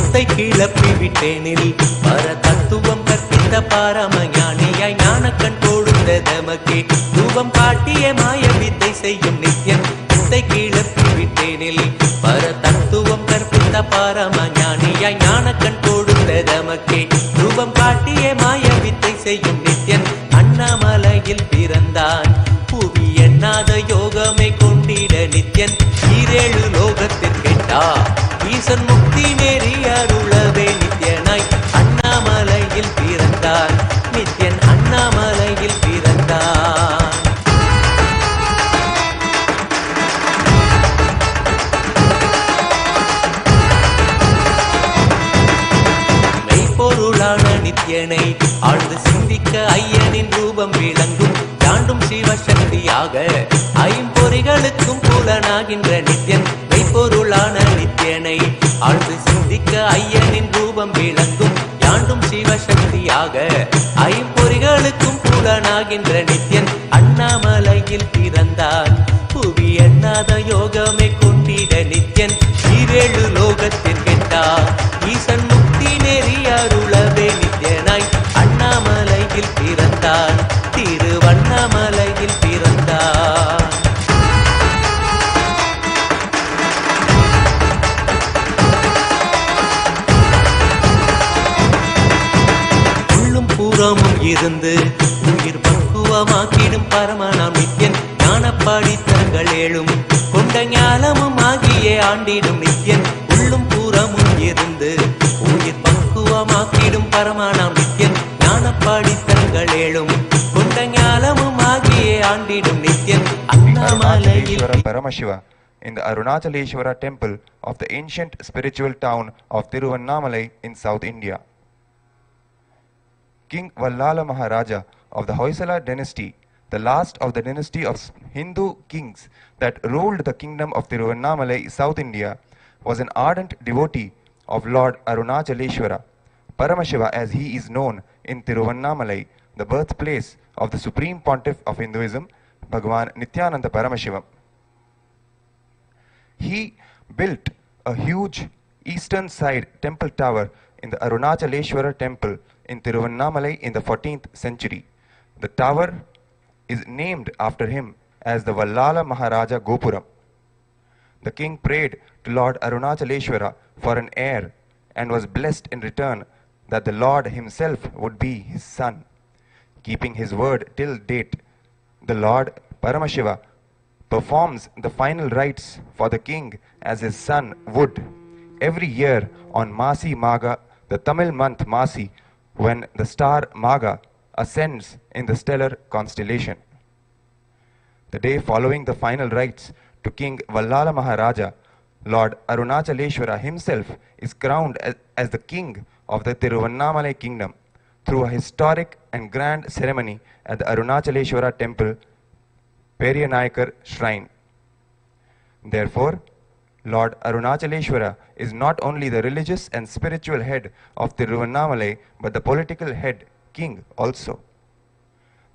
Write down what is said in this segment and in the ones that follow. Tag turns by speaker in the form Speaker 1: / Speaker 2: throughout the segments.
Speaker 1: முத்தை கிளப்பி விட்டேனில் பர தத்துவம் கற்பித்த பாரமஞானியாய் ஞானக்கண் கொடுத்த தமக்கே ரூபம் காட்டிய மாய வித்தை செய்யும் நித்யன் முத்தை கிளப்பி விட்டேனில் பர தத்துவம் கற்பித்த பாரமஞானியாய் ஞானக்கண் கொடுத்த தமக்கே ரூபம் காட்டிய மாய வித்தை செய்யும் நித்யன் அண்ணாமலையில் பிறந்தான் புவி எண்ணாத யோகமை கொண்டிட நித்யன் ஈரேழு லோகத்தில் கேட்டா ஈசன் முக்தி நேரி அருளவே நித்யனாய் அண்ணாமலையில் பிறந்தான் நித்யன் அண்ணாமலையில் பிறந்தான். மெய்ப்பொருளான நித்யனை ஆழ்ந்து சிந்திக்க ஐயனின் ரூபம் விளங்கும் தாண்டும் சிவசக்தியாக ஐம்பொறிகளுக்கும் புலனாகின்ற நித்யன் மெய்ப்பொருளான நித்யனை ஆழ்ந்து சிந்திக்க ஐயனின் ரூபம் விளங்கும் யாண்டும் சிவசக்தியாக ஐம்பொறிகளுக்கும் புலனாகின்ற நித்யன் அண்ணாமலையில் பிறந்தான் புவி எண்ணாத யோகமே கொண்டிட நித்யன் ஈரேழு லோகத்தில் கெட்டா ஈசன் முக்தி நெறி அருளவே நித்யனாய் அண்ணாமலையில் பிறந்தான் திருவண்ணாமலையில் பிறந்தான். உள்ளும் புறமும் இருந்து உயிர் பக்குவமாக்கிடும் பரமனாம் நித்யன் ஞானப்பாடித்தங்கள் ஏழும் கொண்ட ஞானமும் ஆகியே ஆண்டிடும் நித்யன் உள்ளும் புறமும் இருந்து உயிர் பக்குவமாக்கிடும் பரமனாம் நித்யன் ஞானப்பாடித்தங்கள் ஏழும் கொண்ட ஞானமும் ஆகியே ஆண்டிடும் Nithyan அண்ணாமலையில்
Speaker 2: Paramashiva in the Arunachaleshwara temple of the ancient spiritual town of Tiruvannamalai in South India. King Vallala Maharaja of the Hoysala dynasty, the last of the dynasty of Hindu kings that ruled the kingdom of Tiruvannamalai, South India, was an ardent devotee of Lord Arunachaleshwara, Paramashiva as he is known in Tiruvannamalai, the birthplace of the Supreme Pontiff of Hinduism, Bhagavan Nithyananda Paramashivam. He built a huge eastern side temple tower in the Arunachaleshwara temple in Tiruvannamalai in the 14th century. The tower is named after him as the Vallala Maharaja Gopuram. The king prayed to Lord Arunachaleshwara for an heir and was blessed in return that the Lord himself would be his son. Keeping his word till date, the Lord Paramashiva performs the final rites for the king as his son would every year on Masi Maga, the Tamil month Masi, when the star Maga ascends in the stellar constellation. The day following the final rites to King Vallala Maharaja, Lord Arunachaleshwara himself is crowned as the king of the Tiruvannamalai kingdom through a historic and grand ceremony at the Arunachaleshwara temple Periyanayakar shrine. Therefore, Lord Arunachaleshwara is not only the religious and spiritual head of Tiruvannamalai but the political head, king also.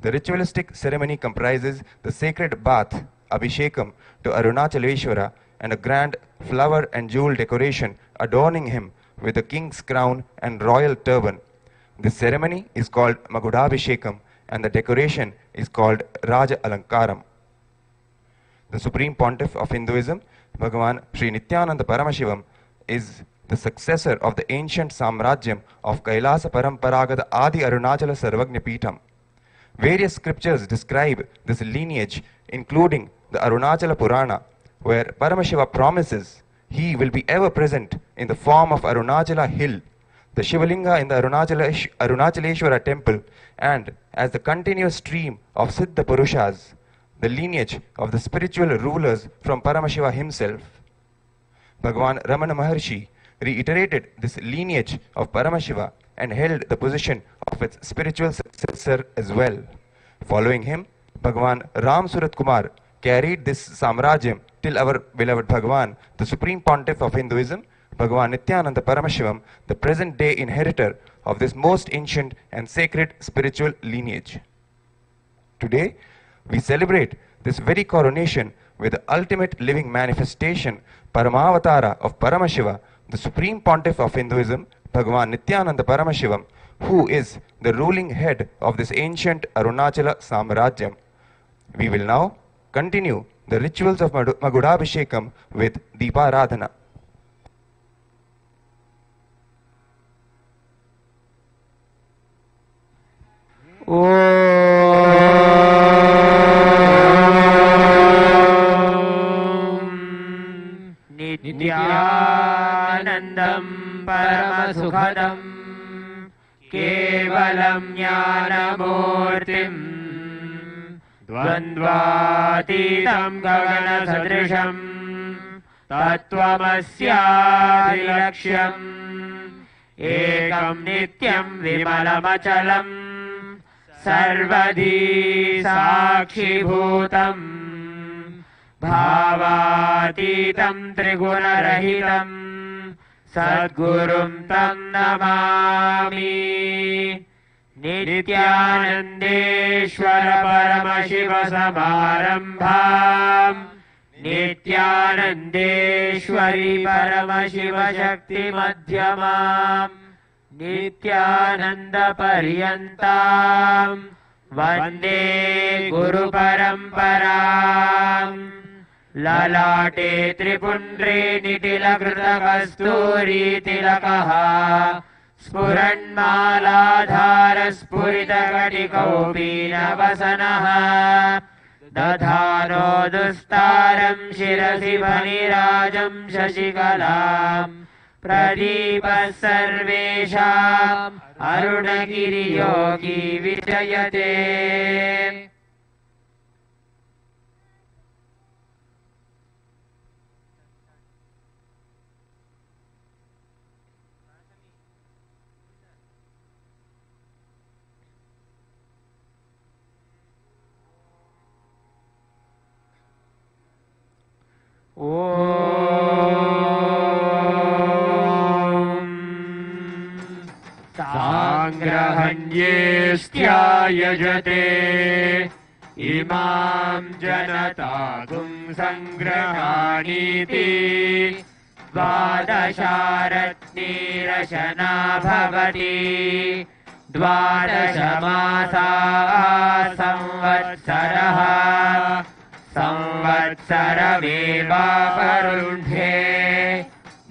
Speaker 2: The ritualistic ceremony comprises the sacred bath, Abhishekam, to Arunachaleshwara and a grand flower and jewel decoration adorning him with the king's crown and royal turban. This ceremony is called Magudabhishekam and the decoration is called Raja Alankaram. The Supreme Pontiff of Hinduism, Bhagavan Sri Nithyananda Paramashivam, is the successor of the ancient Samrajyam of Kailasa Paramparagada Adi Arunachala Sarvagnya Peetham. Various scriptures describe this lineage, including the Arunachala Purana, where Paramashiva promises he will be ever present in the form of Arunachala hill, the Shivalinga in the Arunachaleshwara temple, and as the continuous stream of Siddha Purushas, the lineage of the spiritual rulers from Paramashiva himself. Bhagavan Ramana Maharshi reiterated this lineage of Paramashiva and held the position of its spiritual successor as well. Following him, Bhagavan Ram Surat Kumar carried this Samrajyam till our beloved Bhagavan, the Supreme Pontiff of Hinduism, Bhagavan Nithyananda Paramashivam, the present day inheritor of this most ancient and sacred spiritual lineage. Today, we celebrate this very coronation with the ultimate living manifestation, Paramavatara of Paramashiva, The Supreme Pontiff of Hinduism, Bhagavan Nithyananda Paramashivam, who is the ruling head of this ancient Arunachala Samrajyam. We will now continue the rituals of Magudabhishekam with Deeparadhana.
Speaker 3: नित्यानन्दं परमसुखदं केवलं ज्ञानमूर्तिं द्वन्द्वातीतं गगनसदृशं तत्त्वमस्यादिलक्ष्यम् एकं नित्यं विमलमचलं सर्वधी साक्षिभूतम् भावातीतं त्रिगुणरहितं सद्गुरुं तं नमामि। नित्यानन्देश्वर परमशिव समारम्भाम् नित्यानन्देश्वरी परमशिव शक्ति मध्यमाम् नित्यानन्द पर्यन्ताम् वन्दे गुरु परम्पराम्। ललाटे त्रिपुण्ड्रे निटिलकृतकस्तूरी तिलकः स्फुरन्मालाधार स्फुरितकटिकौपीनवसनः दधानो दुस्तारं शिरसि फणिराजं शशिकलाम् प्रदीपः सर्वेषाम् अरुणगिरियोगी विजयते। सांग्रहण्येऽस्त्यायजते इमां जनतागुं संग्रहाणीति द्वादशारत्नीरशना भवति द्वादश मासा संवत्सरः संवत्सरमेवापरुन्धे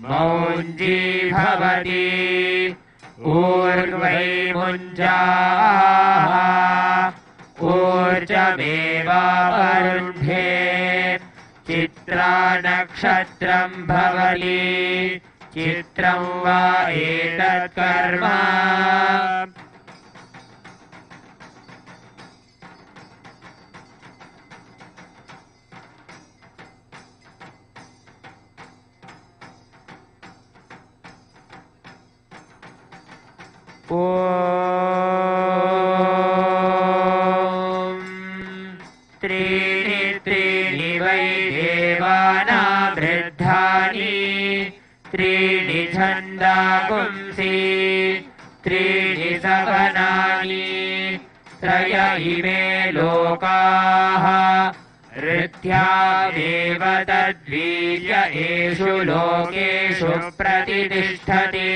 Speaker 3: मौञ्जी भवति ऊर्वै मुञ्जाः ऊर्जमेवापरुन्धे चित्रा नक्षत्रं भवति चित्रं वा एतत् कर्म ॐ त्रीणि त्रीणि वै देवानां वृद्धानि त्रीणि छन्दागुंसि त्रीणि सवनानि त्रय इमे लोकाः ऋथ्यादेव तद्वीर्य एषु लोकेषु प्रतिष्ठति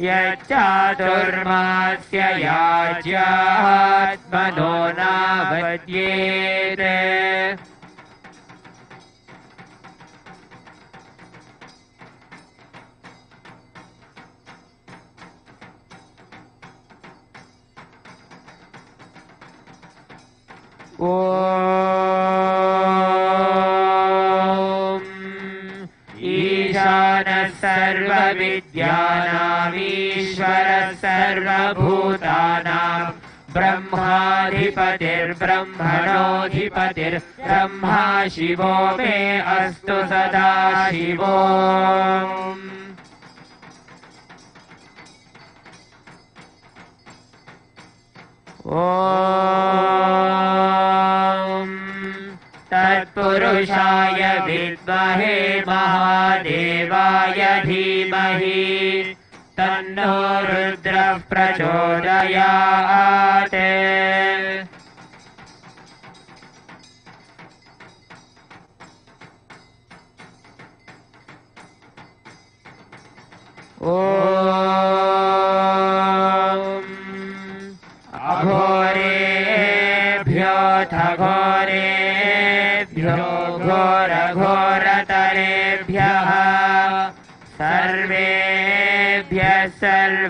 Speaker 3: यच्चातुर्मास्य याज्यात्मनो नावद्येत। ॐ ईशानः सर्वविद्यानामीश्वरः सर्वभूतानां ब्रह्माधिपतिर्ब्रह्मणोऽधिपतिर्ब्रह्मा शिवो मे अस्तु सदा शिवो। ॐ तत्पुरुषाय विद्महे महादेवाय धीमहि तन्नो रुद्रः प्रचोदयात्। ॐ अघोरेभ्योऽथ घोरेभ्यो घोरघोरतरेभ्यः सर्वेभ्यः सर्वशर्वेभ्यो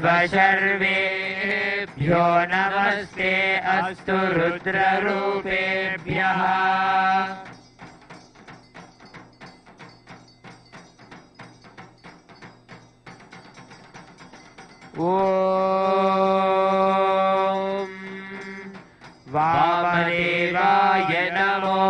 Speaker 3: नमस्ते अस्तु रुद्ररूपेभ्यः। ॐ वामदेवाय नमो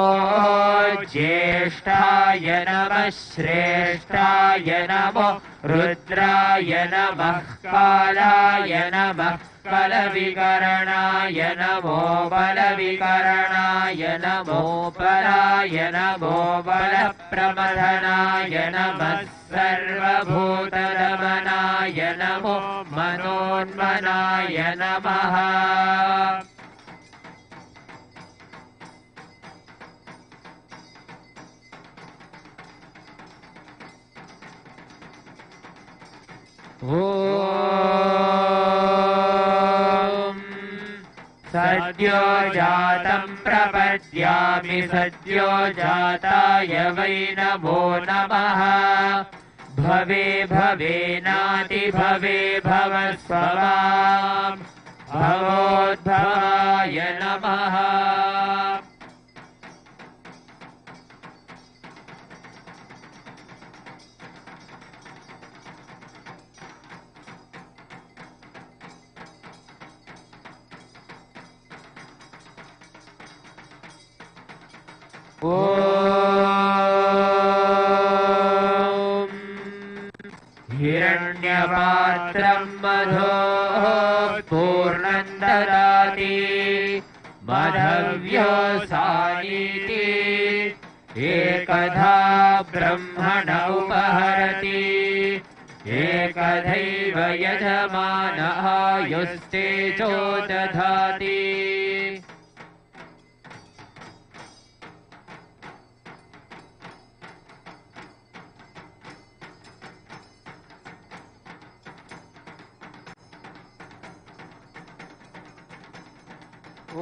Speaker 3: ज्येष्ठाय नमः श्रेष्ठाय नमो रुद्राय नमः कालाय नमः कलविकरणाय नमो बलविकरणाय नमो बलाय नमो बलप्रमथनाय नमः सर्वभूतदमनाय नमो मनोन्मनाय नमः। ॐ सद्यो जातं प्रपद्यामि सद्यो जाताय वै नमो नमः। भवे भवेनाति भवे भवस्वमां भवोद्भवाय नमः। ॐ हिरण्यपात्रं मधोः पूर्णं ददाति मधव्यो सानीति एकधा ब्रह्मण उपहरति एकधैव यजमानः आयुस्तेजो दधाति। ॐ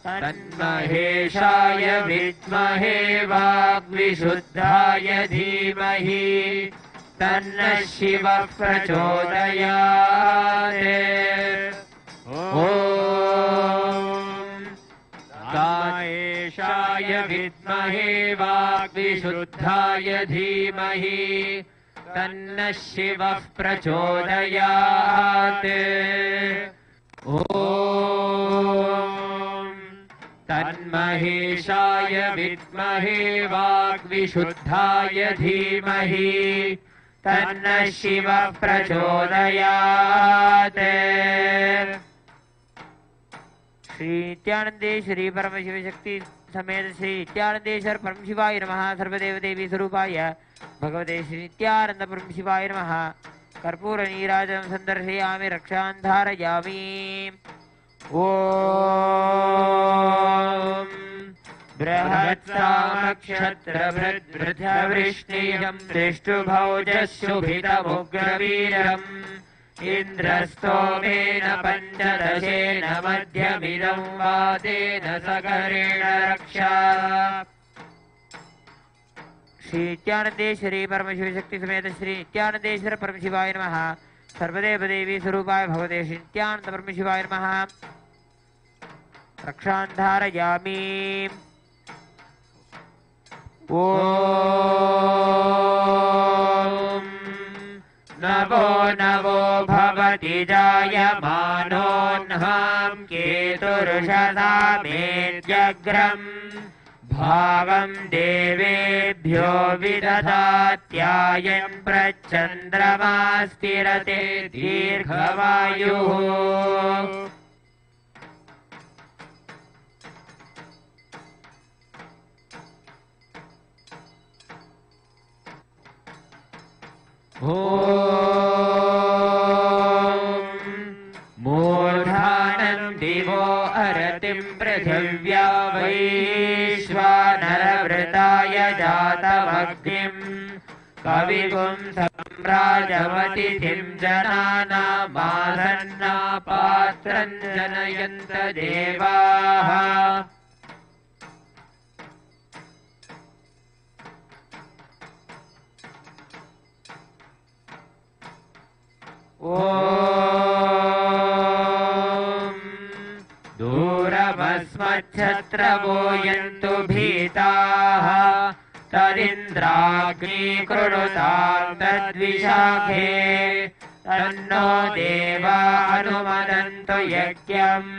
Speaker 3: तन्महेशाय विद्महे वाग्विशुद्धाय धीमहि तन्नः शिवः प्रचोदयात्। ॐ गायेशाय विद्महे वाग्विशुद्धाय धीमहि तन्नः शिवः प्रचोदयात्। ॐ तन्महेशाय विद्महे वाग्विशुद्धाय धीमहि तन्नः शिवः प्रचोदयात्। श्री नित्यानंदे श्री परमशिव शक्ति समेत श्री नित्यानंदेश्वर परमशिवाय नमः। सर्वदेव देवी स्वरूपाय भगवते श्री नित्यानंद परमशिवाय नमः। कर्पूर नीराजनं संदर्शयामि रक्षां धारयामि। ॐ बृहत्सामक्षत्रभृद्वृद्धवृष्णीयं दृष्टुभौजशुभितमुग्रवीरम् इन्द्रस्तोमेन पञ्चदशेन मध्यमिदं वातेन सकरेण रक्षा। श्री नित्यानंदेश्वरी परमशिव शक्ति समेत श्री नित्यानंदेश्वर परमशिवाय नमः। सर्वदेव देवी स्वरूपाय भगवते श्री नित्यानंद परमशिवाय नमः। रक्षां धारयामि। ॐ नवो नवो भवति जायमानोऽह्नां केतुर्षसामेत्यग्रम् भावं देवेभ्यो विदधात्यायन् प्रचन्द्रमा स्थिरते दीर्घवायुः। ॐ मूर्धानं दिवो अरतिं पृथिव्या वैश्वानरवृताय जातमग्निम् कविपुंसम्राजमतिथिं जनानामासन्नापात्रं जनयन्त देवाः ॐ दूरमस्मच्छत्रवो यन्तु भीताः तदिन्द्राग्नीकृणुतां तद्विशाखे तन्नो देवा अनुमदन्तु यज्ञम्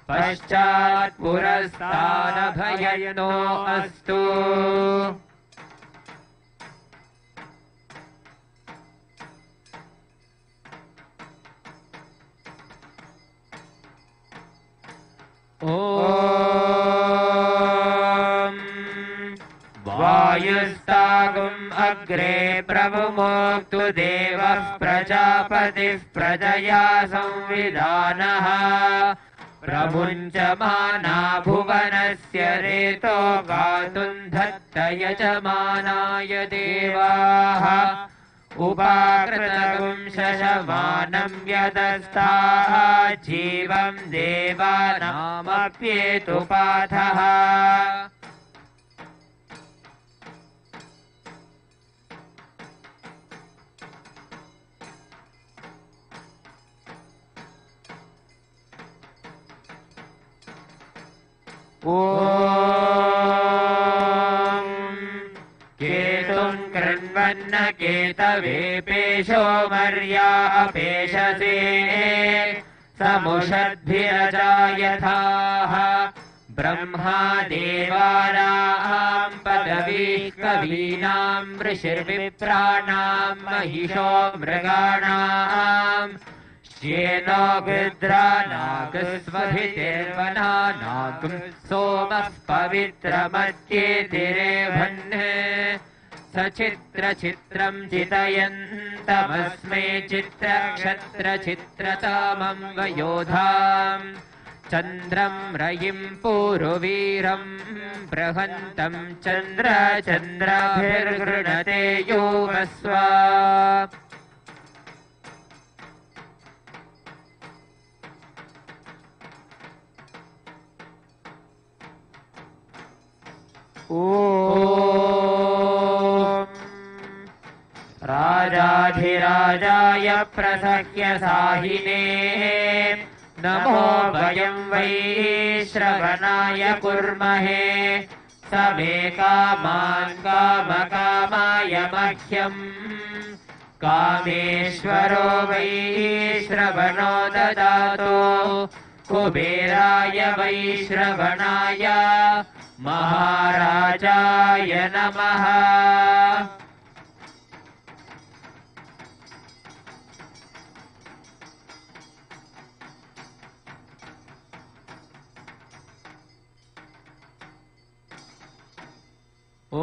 Speaker 3: पश्चात्पुरस्तादभयनो अस्तु ॐ वायुस्तागुम् अग्रे प्रभुमोक्तु देवः प्रजापतिः प्रजया संविधानः प्रमुञ्चमाना भुवनस्य रेतो गातुं धत्त यजमानाय देवाः उपाकृतगुं शशमानं यदस्ताः जीवं देवानामप्येतुपाथः ॐ केतुं कृण्वन्न केतवेपेशो मर्या अपेशसे समुषद्भिरजायथाः ब्रह्मा देवानां पदवी कवीनां ऋषिर्विप्राणां महिषो मृगाणाम् श्येनो गृध्रानागस्वभितेर्वनानागं सोमः पवित्रमत्येतिरेभन्ने सचित्रचित्रं चितयन्तमस्मै चित्रक्षत्रचित्रतामं वयोधाम् चन्द्रं रयिं पूरुवीरं बृहन्तं चन्द्रचन्द्राभिर्गृणते योगस्वा ॐ राजाधिराजाय प्रसह्य साहिने नमो वयं वै श्रवणाय कुर्महे स मे कामान् कामकामाय मह्यम् कामेश्वरो वै श्रवणो ददातु कुबेराय वै श्रवणाय महाराजाय नमः ॐ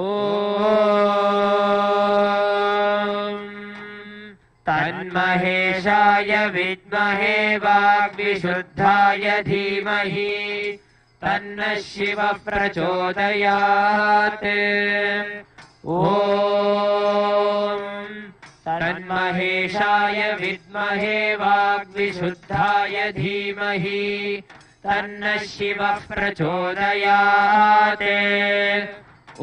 Speaker 3: तन्महेशाय विद्महे वाग्विशुद्धाय धीमहि तन्नः शिवः प्रचोदयात् ॐ तन्महेशाय विद्महे वाग्विशुद्धाय धीमहि तन्नः शिवः प्रचोदयात् ॐ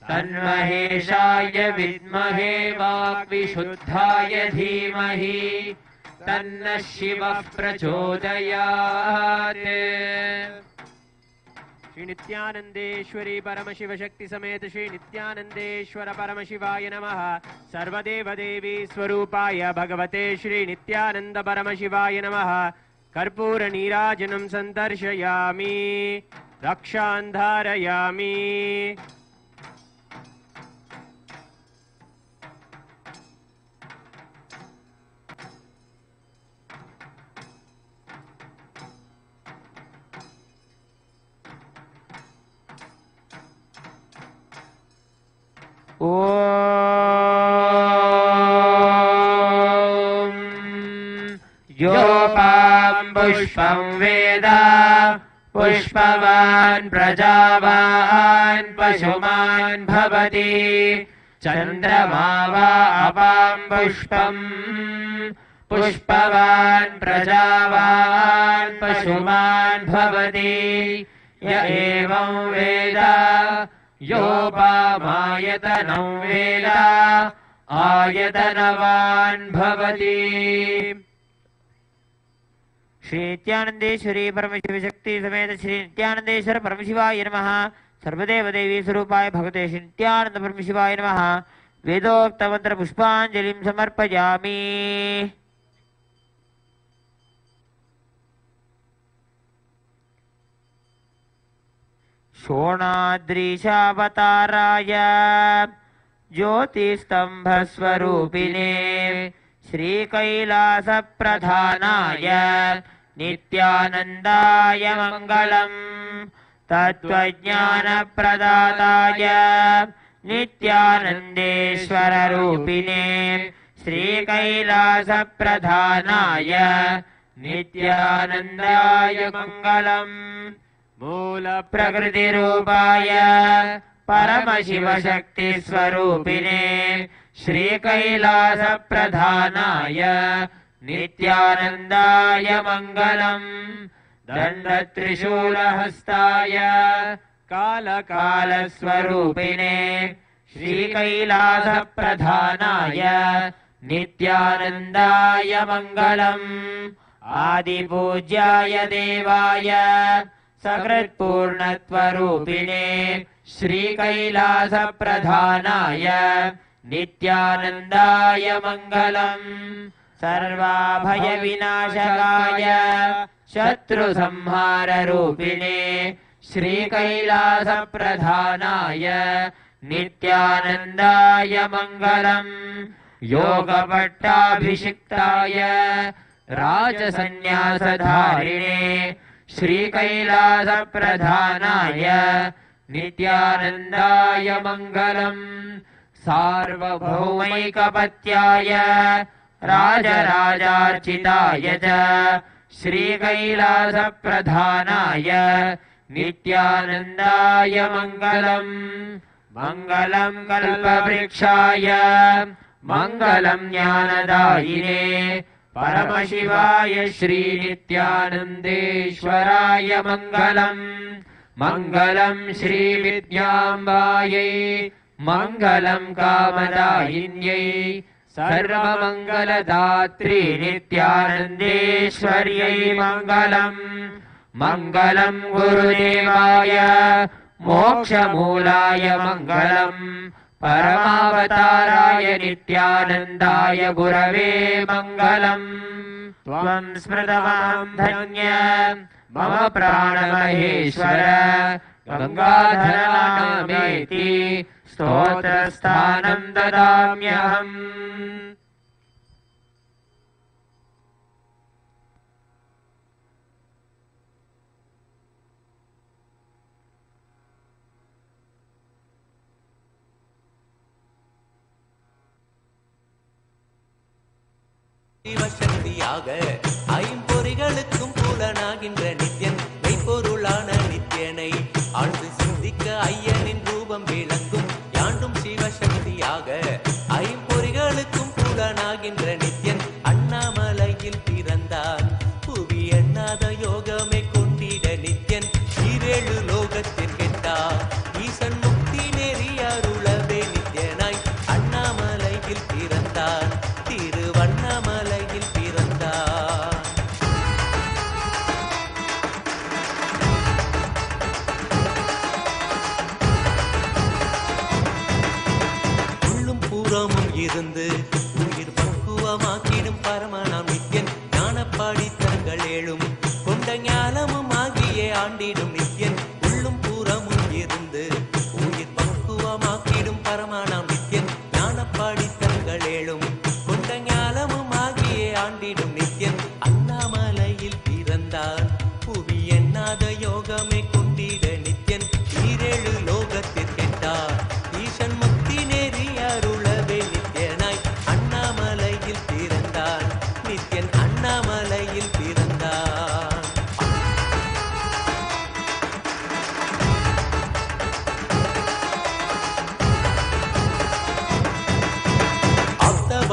Speaker 3: तन्महेशाय विद्महे वाग्विशुद्धाय धीमहि तन्नः शिवः प्रचोदयात्
Speaker 4: श्री नित्यानंदेश्वरी परमशिव शक्ति समेत श्री नित्यानंदेश्वर परमशिवाय नमः। सर्वदेव देवी स्वरूपाय भगवते श्री नित्यानंद परमशिवाय नमः। कर्पूर नीराजनं संदर्शयामि रक्षां धारयामि।
Speaker 3: ॐ योपां पुष्पं वेद पुष्पवान् प्रजावान् पशुमान् भवति चन्द्रमा वा अपां पुष्पम् पुष्पवान् प्रजावान् पशुमान् भवति य एवं वेद योपामायतनं वेद आयतनवान् भवति। श्री नित्यानंदेश्वरी परमशिवशक्ति समेत श्री नित्यानंदेश्वर परमशिवाय नमः। सर्वदेव देवी स्वरूपाय भगवते श्री नित्यानंद परमशिवाय नमः। वेदोक्त मंत्र पुष्पांजलिं समर्पयामि। शोणाद्रीशावताराय ज्योतिस्तंभस्वरूपिणे श्रीकैलासप्रधानाय नित्यानन्दाय मङ्गलम्। तत्त्वज्ञानप्रदाताय नित्यानन्देश्वररूपिणे श्रीकैलासप्रधानाय नित्यानन्दाय मङ्गलम्। मूलप्रकृतिरूपाय परमशिवशक्तिस्वरूपिणे श्रीकैलासप्रधानाय नित्यानन्दाय मङ्गलम्। दण्डत्रिशूलहस्ताय कालकालस्वरूपिणे श्रीकैलासप्रधानाय नित्यानन्दाय मङ्गलम्। आदिपूज्याय देवाय सकृत्पूर्णत्वरूपिणे श्रीकैलासप्रधानाय नित्यानन्दाय मङ्गलम्। सर्वाभयविनाशकाय शत्रुसंहाररूपिणे श्रीकैलासप्रधानाय नित्यानन्दाय मङ्गलम्। योगपट्टाभिषिक्ताय राजसन्न्यासधारिणे श्रीकैलासप्रधानाय नित्यानन्दाय मङ्गलम्। सार्वभौमैकपत्याय राजराजार्चिताय च श्रीकैलासप्रधानाय नित्यानन्दाय मङ्गलम्। मङ्गलं कल्पवृक्षाय मङ्गलं ज्ञानदायिने परमशिवाय श्रीनित्यानन्देश्वराय मङ्गलम्। मङ्गलं श्रीविद्याम्बायै मङ्गलं कामदायिन्यै सर्वमङ्गलदात्री नित्यानन्देश्वर्यै मङ्गलम्। मङ्गलं गुरुदेवाय मोक्षमूलाय मङ्गलम्। परमावताराय नित्यानन्दाय गुरवे मङ्गलम्। त्वं स्मृतवां धन्य मम प्राणमहेश्वर गङ्गाधरनामेति स्तोत्रस्थानं ददाम्यहम्।
Speaker 1: சிவசக்தியாக ஐம்பொறிகளுக்கும் புலனாகின்ற நித்யன் மெய்ப்பொருளான நித்யனை ஆழ்ந்து சிந்திக்க ஐயனின் ரூபம் விளங்கும் யாண்டும் சிவசக்தியாக ஐம்பொறிகளுக்கும் புலனாகின்ற நித்யன் அண்ணாமலையில் பிறந்தான். புவி எண்ணாத யோகமே கொண்டிட நித்யன் ஈரேழு லோகத்திற்கெட்டார். ஈசன் முக்தி நெறி அருளவே நித்யனாய் அண்ணாமலையில் பிறந்தான். திருவண்ணாமலையில் பிறந்தார்.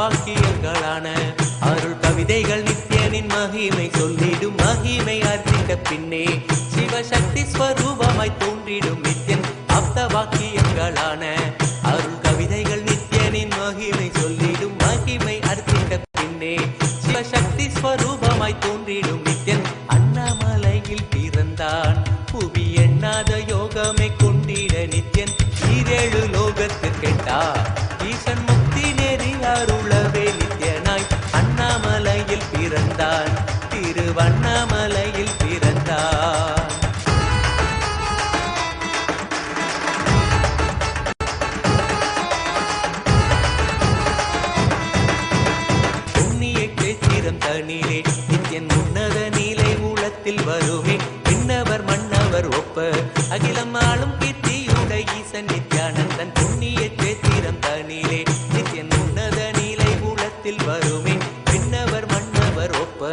Speaker 1: வாக்கியங்களான அருள் கவிதைகள் நித்யனின் மகிமை சொல்லிடும் மகிமை அர்த்தித்த பின்னே சிவசக்தி ஸ்வரூபமாய் தோன்றிடும் நித்யன் அப்த வாக்கியங்களான அருள் கவிதைகள் நித்யனின் மகிமை சொல்லிடும் மகிமை அர்த்தித்த பின்னே சிவசக்தி ஸ்வரூபமாய் தோன்றிடும் நித்யன் அண்ணாமலையில் பிறந்தான் புவி எண்ணாத யோகமே கொண்டிட நித்யன் ஈரேழு லோகத்திற்கெட்டார் ஈசன் முக்தி நெறி அருளவே நித்யனாய் அண்ணாமலையில் பிறந்தான் திருவண்ணாமலையில் பிறந்தான் புண்ணிய கேத்திரம் தனிலே நித்யன் உன்னத நீலை மூலத்தில் வருமே விண்ணவர் மன்னவர் ஒப்ப அகிலம் ஆளும் கீர்த்தியுட ஈசன் நித்யானந்தன் புண்ணிய கேத்திரம் தனிலே நித்யன் உன்னத நீலை மூலத்தில் வருமே விண்ணவர் மன்னவர் ஒப்ப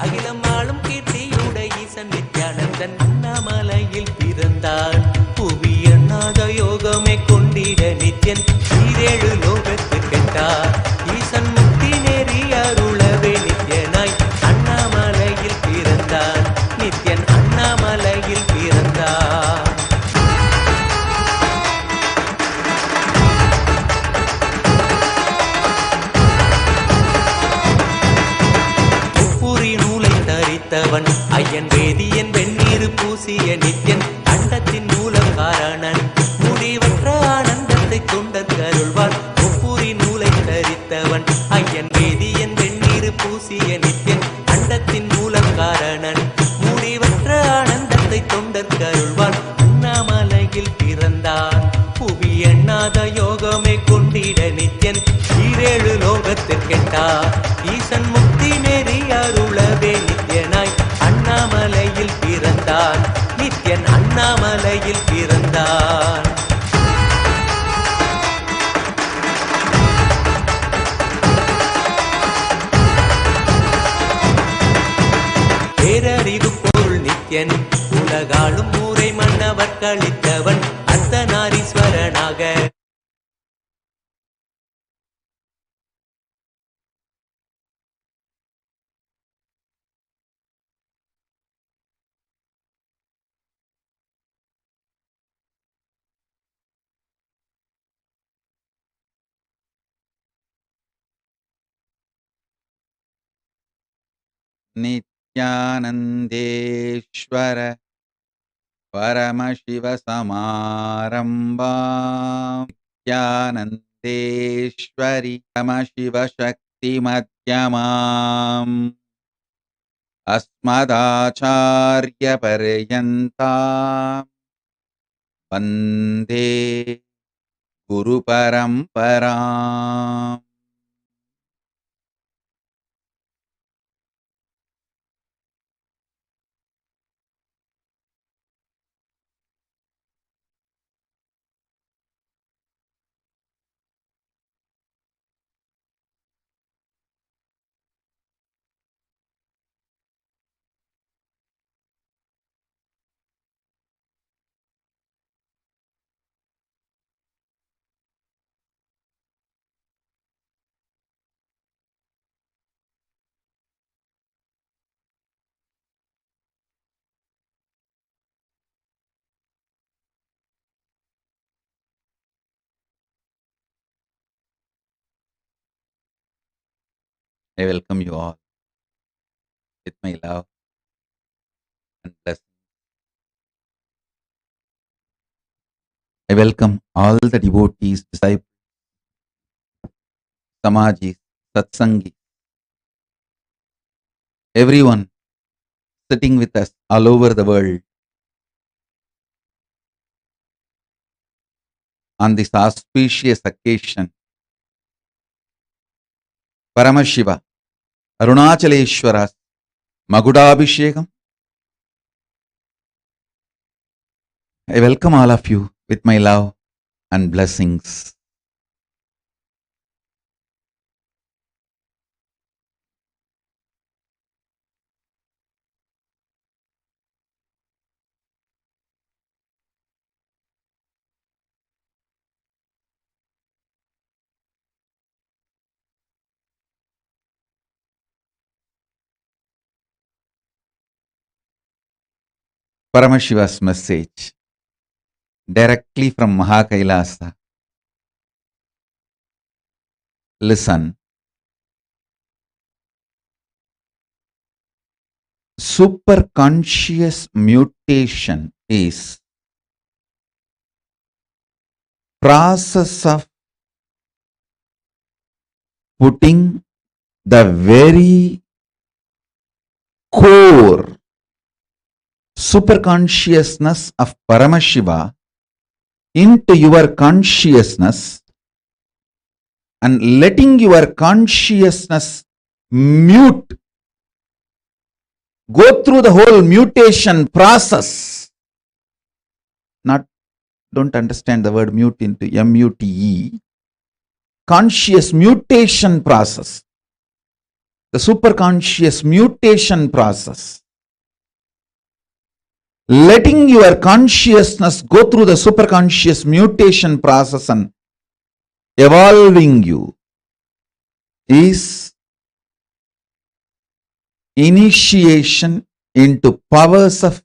Speaker 1: அகிலம் ஆளும் கீர்த்தியுட ஈசன் நித்யானந்தன் அண்ணாமலையில் பிறந்தான் புவி எண்ணாத யோகமே கொண்டிட நித்யன் ஈரேழு லோகத்துக்கெட்டார் ஈசன் முக்தி நெறி அருளவே நித்யனாய் அண்ணாமலையில் பிறந்தான் நித்யன் அண்ணாமலையில் பிறந்தான் முப்புரி நூலை தரித்தவன் ஐயன் வேதியன் வெந்நீர் பூசிய நித்யன் அண்டத்தின் மூலம் காரணன் முடிவற்ற ஆனந்தத்தை தொண்டற்கு அருள்வான் முப்புரி நூலை தரித்தவன் ஐயன் வேதியன் வெந்நீர் பூசிய நித்யன் அண்டத்தின் மூலம் காரணன் முடிவற்ற ஆனந்தத்தை தொண்டற்கு அருள்வான் அண்ணாமலையில் பிறந்தான் புவி எண்ணாத யோகமே கொண்டிட நித்யன் ஈரேழு லோகத்திற்கெட்டார் ஈசன் முக்தி நெறி அருளவே நித்யனாய் அண்ணாமலையில் பிறந்தான் நித்யன் அண்ணாமலையில் பிறந்தான் பேரறிவு பொருள் நித்யன் உலகாளும் ஊரை மன்னவர் கழித்தவன் அர்த்தநாரீஸ்வரனாக
Speaker 5: नित्यानन्देश्वर परमशिवसमारम्भां नित्यानन्देश्वरि परमशिवशक्तिमध्यमाम् अस्मदाचार्यपर्यन्तां वन्दे गुरुपरम्पराम् I welcome you all with my love and blessing. I welcome all the devotees, disciples, Samajis, Satsangis, everyone sitting with us all over the world on this auspicious occasion. Paramashiva, Arunachaleshwara's Magudabhishekam. I welcome all of you with my love and blessings. Paramashiva's message directly from Kailasa. Listen. Superconscious mutation is process of putting the very core superconsciousness of Paramashiva into your consciousness and letting your consciousness mute, go through the whole mutation process. Don't understand the word mute into M-U-T-E. Conscious mutation process. The superconscious mutation process. Letting your consciousness go through the superconscious mutation process and evolving you is initiation into powers of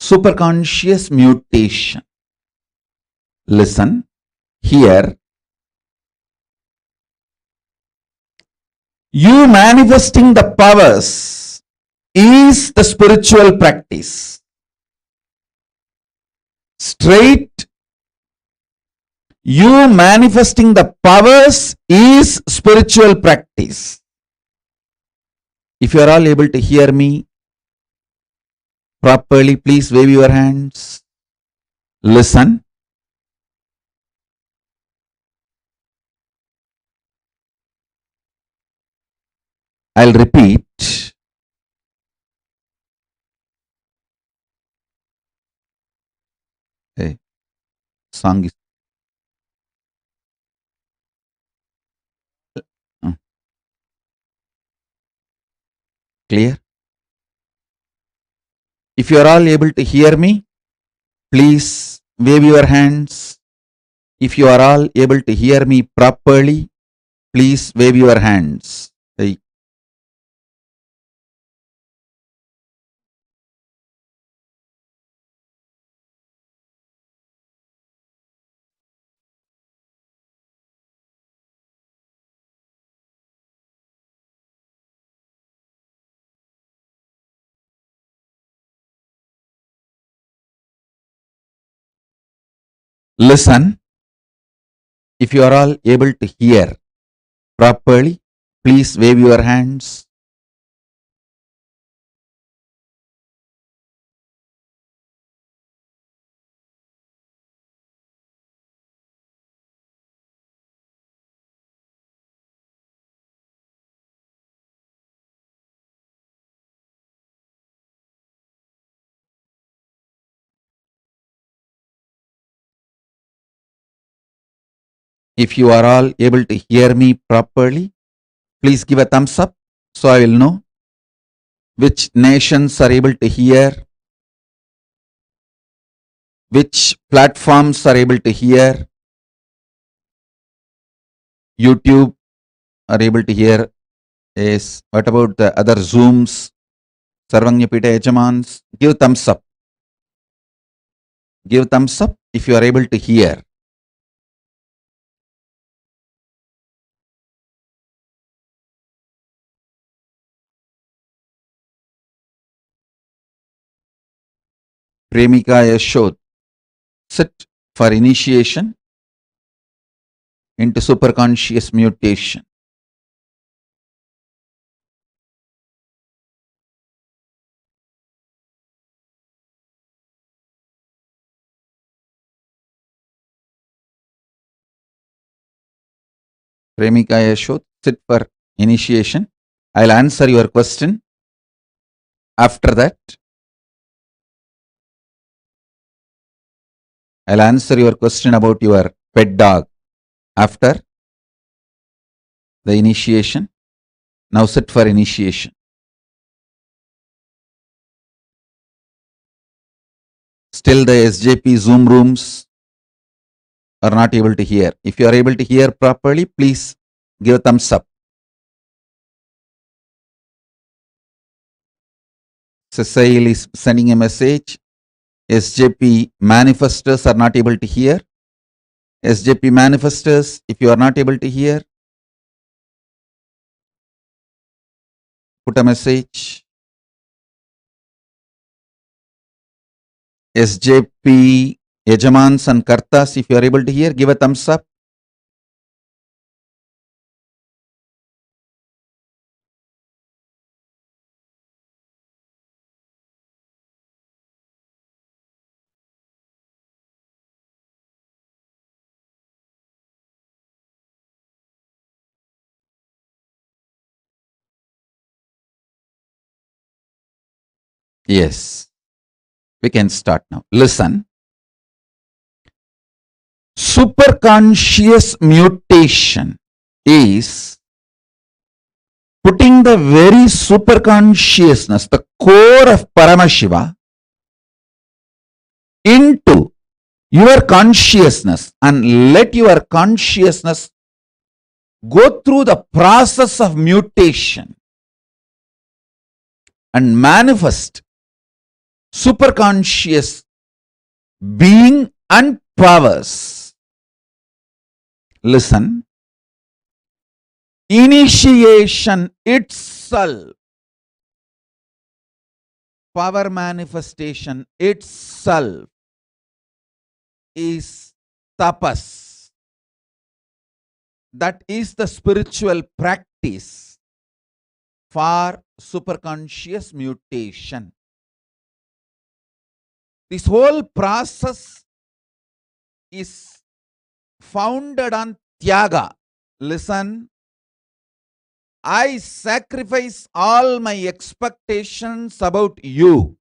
Speaker 5: superconscious mutation. Listen, here, you manifesting the powers is the spiritual practice. Straight, you manifesting the powers is spiritual practice. If you are all able to hear me properly, please wave your hands. Listen. I'll repeat. Hey, song is clear. If you are all able to hear me, please wave your hands. If you are all able to hear me properly, please wave your hands. Hey. Listen. If you are all able to hear properly, please wave your hands. If you are all able to hear me properly, please give a thumbs up so I will know which nations are able to hear, which platforms are able to hear. YouTube are able to hear. Yes. What about the other Zooms? Sarvanyapita Ejamans? Give thumbs up. Give thumbs up if you are able to hear. Premika Yashod, sit for initiation into superconscious mutation. Premika Yashod, sit for initiation. I'll answer your question. After that, I'll answer your question about your pet dog after the initiation. Now sit for initiation. Still the SJP Zoom rooms are not able to hear. If you are able to hear properly, please give a thumbs up. Cecile is sending a message. SJP manifestors are not able to hear. SJP manifestors, if you are not able to hear, put a message. SJP Yajamans and Kartas, if you are able to hear, give a thumbs up. Yes, we can start now. Listen. Superconscious mutation is putting the very superconsciousness, the core of Paramashiva, into your consciousness and let your consciousness go through the process of mutation and manifest superconscious being and powers. Listen. Initiation itself, power manifestation itself is tapas. That is the spiritual practice for superconscious mutation. This whole process is founded on Tyaga. Listen. I sacrifice all my expectations about you.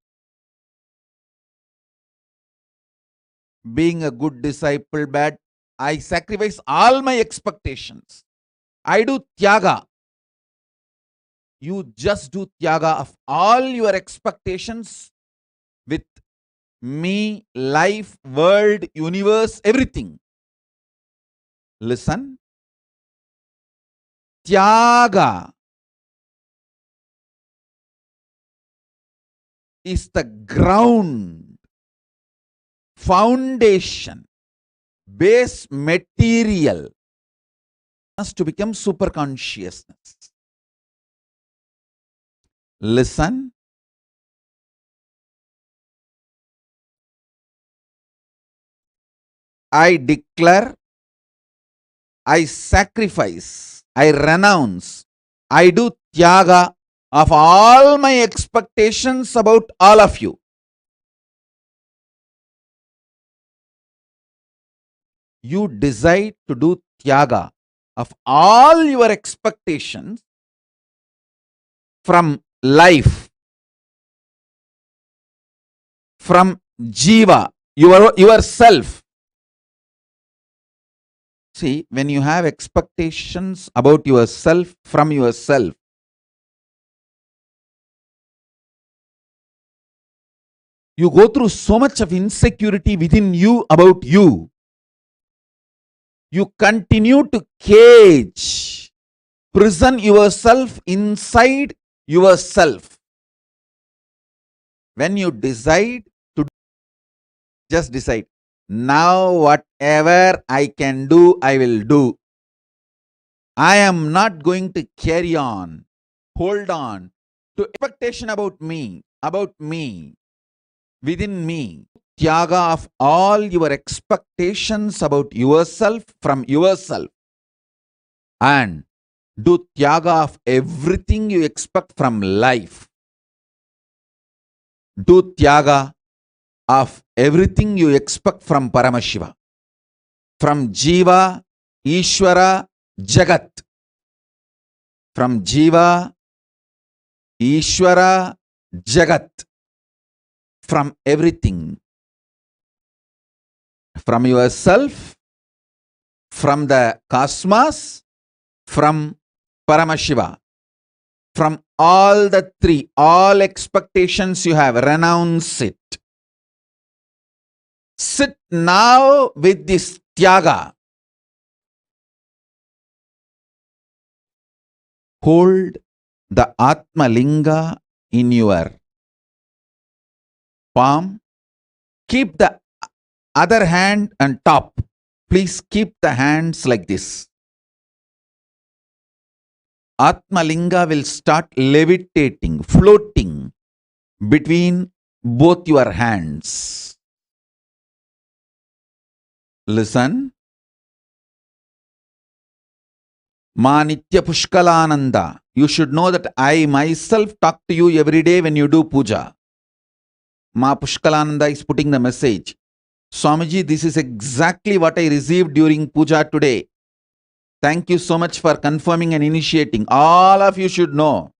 Speaker 5: Being a good disciple, bad, I sacrifice all my expectations. I do Tyaga. You just do Tyaga of all your expectations with me, life, world, universe, everything. Listen. Tyaga is the ground, foundation, base material to become superconsciousness. Listen. I declare, I sacrifice, I renounce, I do Tyaga of all my expectations about all of you. You decide to do Tyaga of all your expectations from life, from Jiva, yourself. See, when you have expectations about yourself from yourself, you go through so much of insecurity within you about you. You continue to cage, prison yourself inside yourself. When you decide to just decide, now whatever I can do, I will do. I am not going to carry on, hold on to expectation about me, within me. Tyaga of all your expectations about yourself from yourself, and do Tyaga of everything you expect from life. Do Tyaga of everything you expect from Paramashiva, from Jiva, Ishvara, Jagat. From Jiva, Ishvara, Jagat. From everything. From yourself, from the cosmos, from Paramashiva. From all the three, all expectations you have, renounce it. Sit now with this Tyaga. Hold the Atma Linga in your palm Keep the other hand on top. Please keep the hands like this. Atma Linga will start levitating, floating between both your hands. Listen. Ma Nitya Pushkalananda. You should know that I myself talk to you every day when you do puja. Ma Pushkalananda is putting the message. Swamiji, this is exactly what I received during puja today. Thank you so much for confirming and initiating. All of you should know.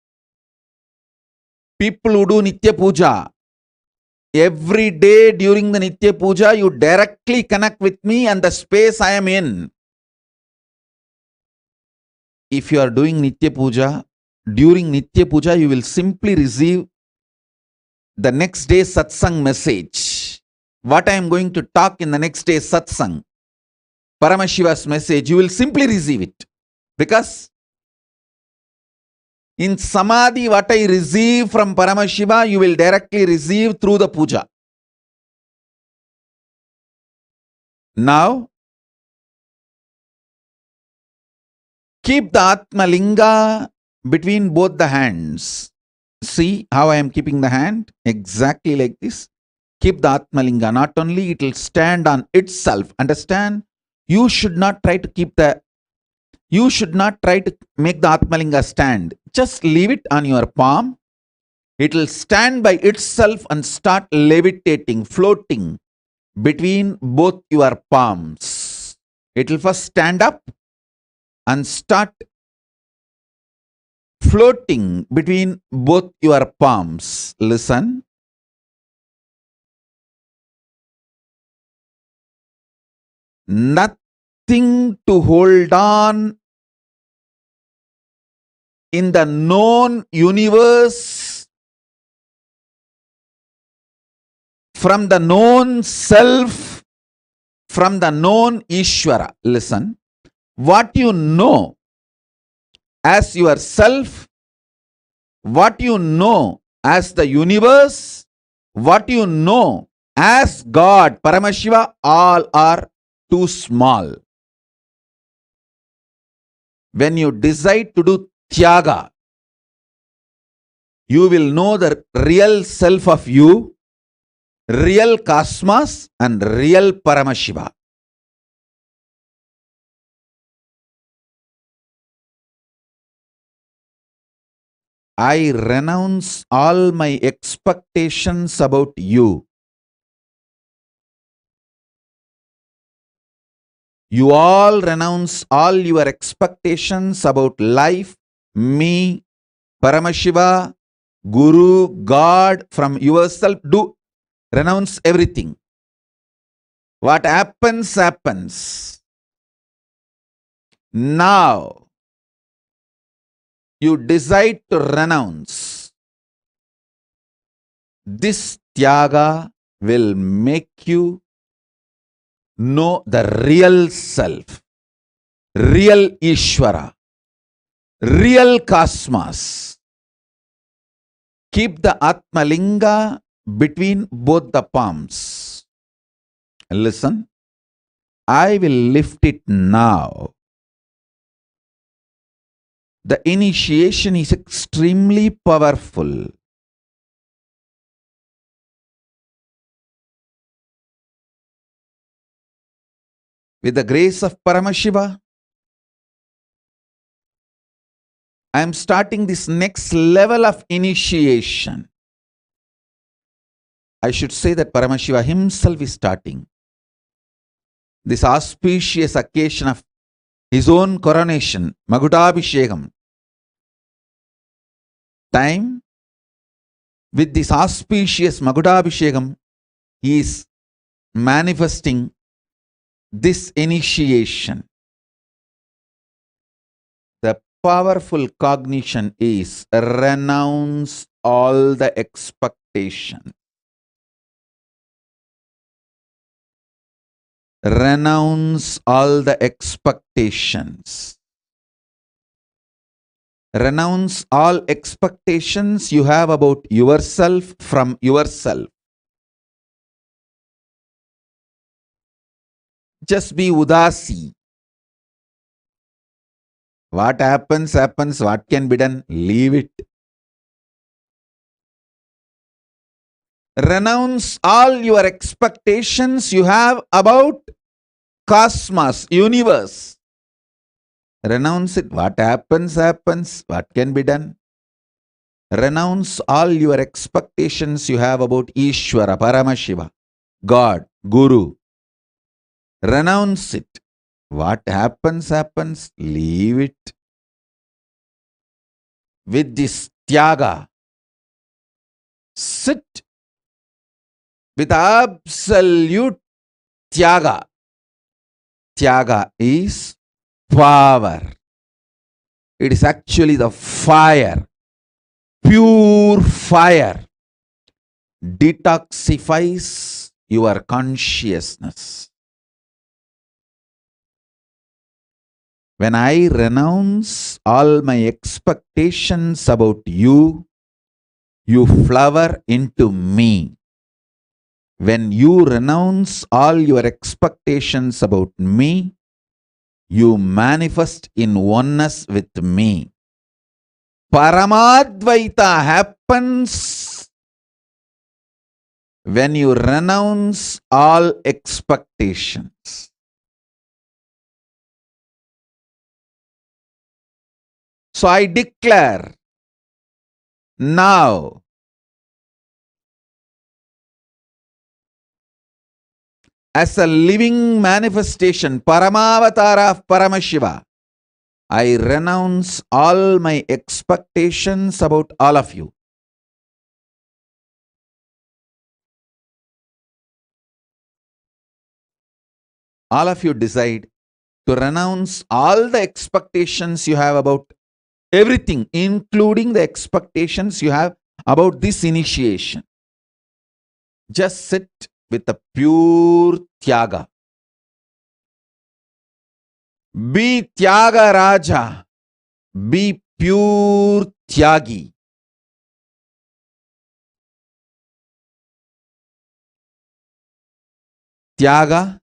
Speaker 5: People who do Nitya Puja, every day during the Nitya Puja, you directly connect with me and the space I am in. If you are doing Nitya Puja, during Nitya Puja, you will simply receive the next day's satsang message. What I am going to talk in the next day's satsang, Paramashiva's message, you will simply receive it. Because in Samadhi, what I receive from Paramashiva, you will directly receive through the puja. Now, keep the Atma Linga between both the hands. See how I am keeping the hand? Exactly like this. Keep the Atma Linga. Not only it will stand on itself. Understand? You should not try to make the Atma Linga stand. Just leave it on your palm. It will stand by itself and start levitating, floating between both your palms. It will first stand up and start floating between both your palms. Listen. Nothing to hold on in the known universe from the known self, from the known Ishvara. Listen. What you know as yourself, what you know as the universe, what you know as God, Paramashiva, all are too small. When you decide to do Tyaga, you will know the real self of you, real cosmos and real Paramashiva. I renounce all my expectations about you. You all renounce all your expectations about life, me, Paramashiva, Guru, God, from yourself. Do renounce everything. What happens, happens. Now, you decide to renounce. This Tyaga will make you know the real self, real Ishvara, real cosmos. Keep the Atma Linga between both the palms. Listen, I will lift it now. The initiation is extremely powerful. With the grace of Paramashiva, I am starting this next level of initiation. I should say that Paramashiva himself is starting this auspicious occasion of his own coronation, Magudabhishekam. Time, with this auspicious Magudabhishekam, he is manifesting this initiation. The powerful cognition is renounce all the expectation. Renounce all the expectations. Renounce all expectations you have about yourself from yourself. just be udasi. What happens, happens. What can be done? Leave it. Renounce all your expectations you have about cosmos, universe. Renounce it. What happens, happens. What can be done? Renounce all your expectations you have about Ishvara, Paramashiva, God, Guru. Renounce it. What happens, happens. Leave it. With this tyaga, sit with absolute tyaga. Tyaga is power. It is actually the fire, pure fire, detoxifies your consciousness. When I renounce all my expectations about you, you flower into me. When you renounce all your expectations about me, you manifest in oneness with me. Paramadvaita happens when you renounce all expectations. So I declare now, as a living manifestation, Paramavatara of Paramashiva, I renounce all my expectations about all of you. All of you decide to renounce all the expectations you have about everything, including the expectations you have about this initiation. Just sit with a pure tyaga. Be tyaga raja. Be pure tyagi. Tyaga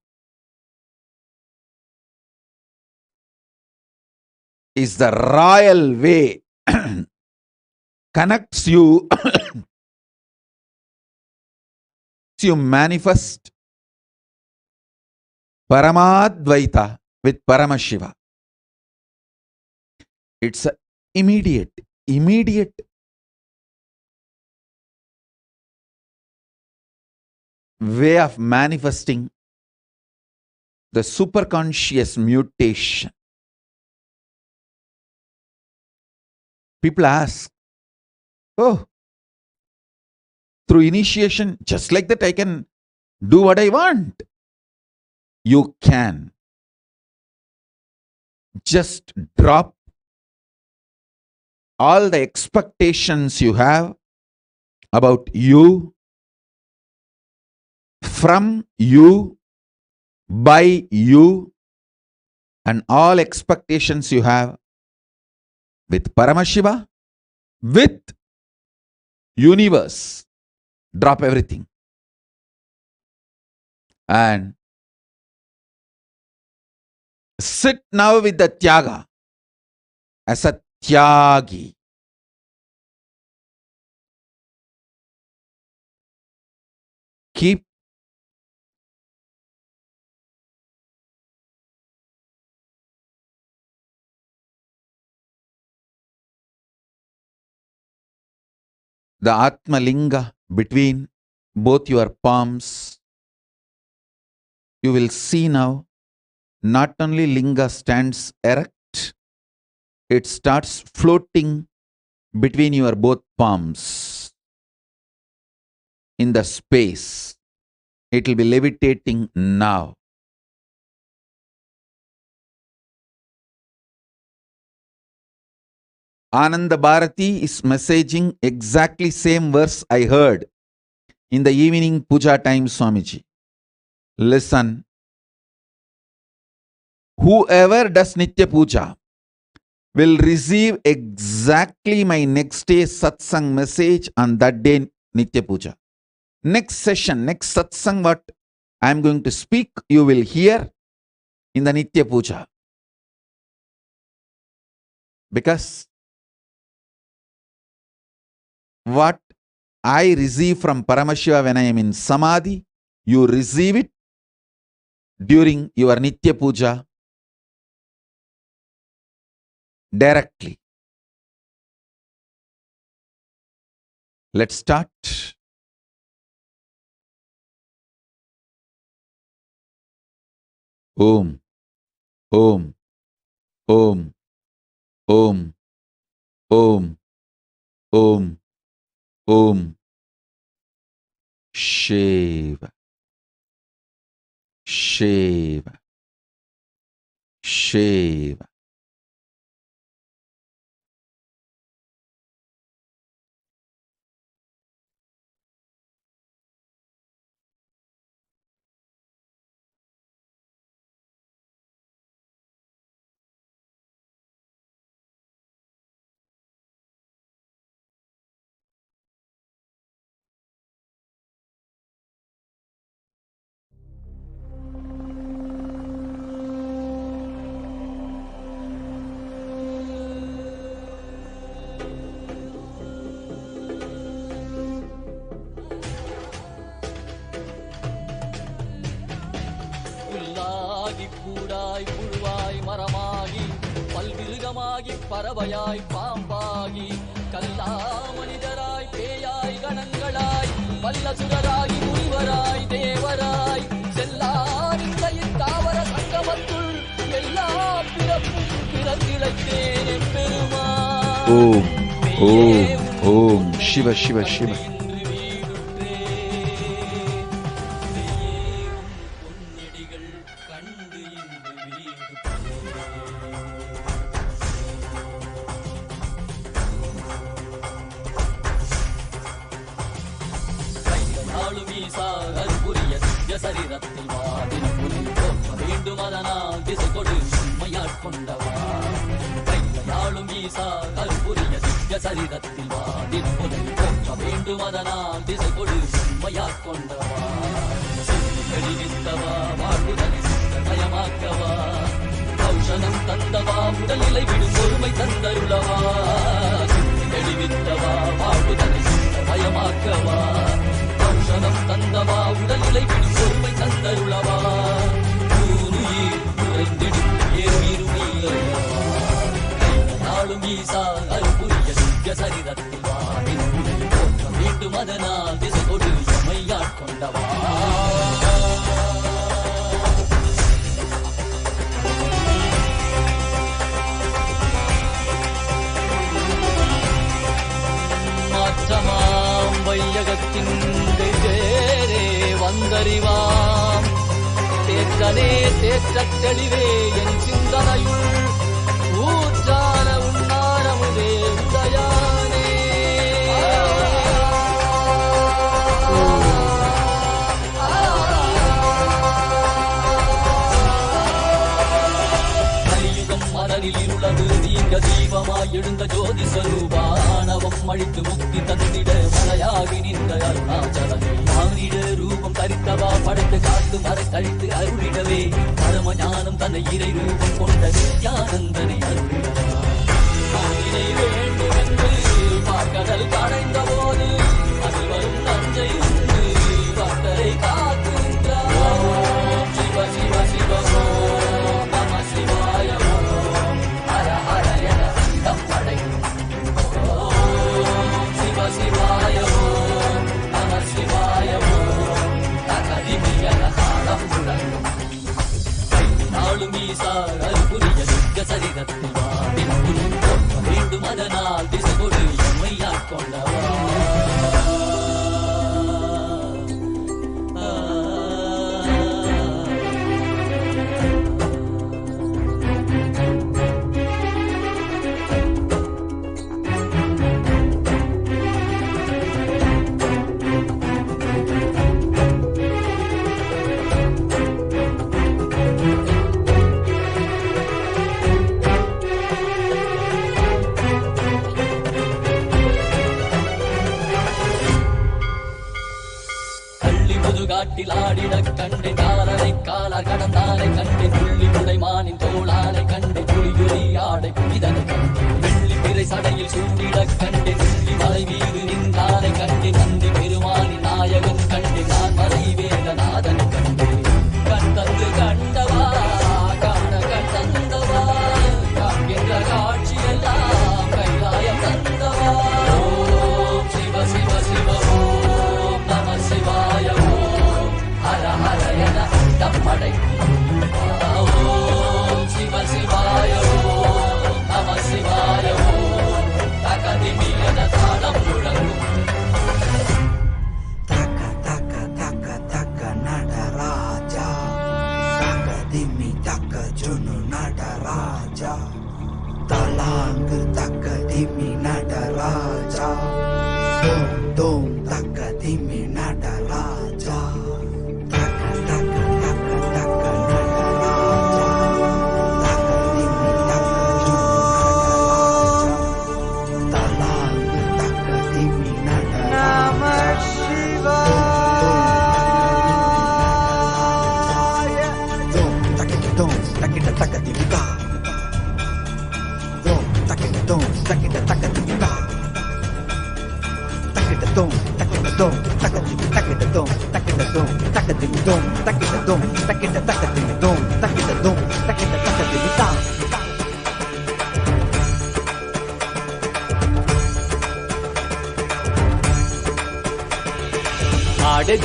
Speaker 5: is the royal way, connects you, you manifest Paramadvaita with Paramashiva. It's an immediate way of manifesting the superconscious mutation. People ask, oh, through initiation, just like that I can do what I want. You can. Just drop all the expectations you have about you, from you, by you, and all expectations you have with Paramashiva, with universe. Drop everything. And sit now with the tyaga as a tyagi. Keep the Atma Linga between both your palms. You will see now, not only Linga stands erect, it starts floating between your both palms in the space. It will be levitating now. Ananda Bharati is messaging exactly same verse I heard in the evening puja time, Swamiji. Listen. Whoever does Nitya Puja will receive exactly my next day satsang message on that day Nitya Puja. Next session, next satsang what I am going to speak, you will hear in the Nitya Puja. Because what I receive from Paramashiva when I am in Samadhi, you receive it during your Nitya Puja directly. Let's start. Om, Om, Om, Om, Om, Om, Om. Shiva, Shiva, Shiva.
Speaker 6: கூடாய் புழுவாய் மரமாகி பல்விருகமாகி பறவையாய் பாம்பாகி கல்லா மனிதராய் பேயாய் கணங்களாய் வல்லசுரராகி முனிவராய் தேவராய் செல்லாரின் தாவர சங்கமத்துள் எல்லா பிறப்பும் பிறந்திழைத்தேன் எம்பெருமான்.
Speaker 5: ஓம் ஓம் ஓம் சிவ சிவ சிவ.
Speaker 6: சரீரத்தில் வாடின புலி போக்க வேண்டும் அதனால் திசை கொடு உண்மையாட்கொண்டவா. கையாளும் ஈசா கருப்புரிய திவ்ய சரீரத்தில் வாடின புலி போக்க வேண்டும் அதனால் திசை கொடு உண்மையாட்கொண்டவா. வெளிவித்தவா வாழ்வுதனை சித்தமயமாக்கவா. ஔஷதம் தந்தவா உடல்நிலை விடும் பொறுமை தந்தருளவா. வெளிவித்தவா வாழ்வுதனை சித்தமயமாக்கவா. ஔஷதம் தந்தவா உடல்நிலை விடும் பொறுமை தந்தருளவா. ஊருயிர் குறைந்திடும் ஏறுயிருமையவா. நாளும் ஈசா அருள்புரிய திவ்ய சரீரத்தில் வாடின புலி போற்ற வேண்டும் அதனால் திசை கொடு எம்மையாட்கொண்டவா. மாற்றமாம் வையகத்தின் வேறே வந்தறிவாம் தேற்றனே தேற்றத் தெளிவே என் சிந்தனையுள் ஊற்றான உன்னாரமுதே உதயானே. கலியுகம் மலரில் இருளது நீங்க தீபமாய் எழுந்த ஜோதி ஸ்வரூபானவம் அழித்து முக்தி தந்திட மலையாகி நின்ற அருணாச்சலமே. மானிட ரூபம் தரித்தவா படைத்து காத்து மறை கழித்து அருளிடவே பரம ஞானம் தன்னை இறை ரூபம் கொண்ட நித்யானந்தனை அருளிடவா. ஆதினை வேண்டும் என்று பார்க்கடல் கடைந்த போது அதில் வரும் நஞ்சை உண்டு பக்தரை காக்கின்றார். சிவ சிவ சிவ ஓம் நம சிவாய ஓம் ஹர ஹர என அண்டம் படைக்கும் ஓம் சிவ சிவாய ஓம் நம சிவாய ஓம் தகதிமியன காலம் முழங்கும். நாளும் ஈசா அருள்புரிய திவ்ய சரீரத்தில் வாடின புலி போற்ற வேண்டும் அதனால் திசை கொடு எம்மையாட்கொண்டவா. முடியில் சூடிடக் கண்டேன் வெள்ளி மலை மீது நின்றானை கண்டேன் நந்தி பெருமானி நாயகன் கண்டேன் நான் மறைவேத நாதன் கண்டேன் கண் தந்து கண்டவா காண கண் தந்தவா காண்கின்ற காட்சியெல்லாம் கைலாயம் தந்தவா ஓம் சிவ சிவ சிவ ஓம் நம சிவாய ஓம் ஹர ஹர என தம்மடை ஓம் சிவ சிவாய ஓம் நம சிவாய ஓம் தகதிமி என தாளம் முழங்கும்
Speaker 7: தக்க தக்க தக்க தக்க நடராஜா தக்க திம்மி தக்க ஜுனு நடராஜா தலாங்கு தக்க திம்மி நடராஜா தோம் தோம் தக்க திம்மி நடராஜா தக்க தக்க தக்க தக்க நடராஜா தக்க திம்மி தக்க ஜுனு நடராஜா தலாங்கு தக்க திம்மி நடராஜா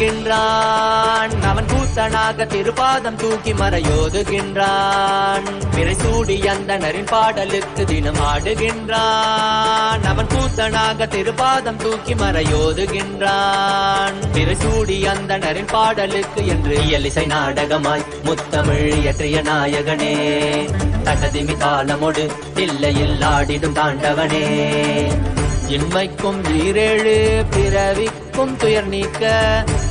Speaker 1: ஆடுகின்றான் அவன் கூத்தனாக திருப்பாதம் தூக்கி மறையோதுகின்றான் பிறைசூடி அந்தணரின் பாடலுக்கு தினம் ஆடுகின்றான் அவன் கூத்தனாக திருப்பாதம் தூக்கி மறையோதுகின்றான் பிறைசூடி அந்தணரின் பாடலுக்கு என்று இயலிசை நாடகமாய் முத்தமிழ் இயற்றிய நாயகனே தகதிமி தாளமொடு இல்லையில் ஆடிடும் தாண்டவனே இன்மைக்கும் ஈரேழு பிறவிக்கும் துயர் நீக்க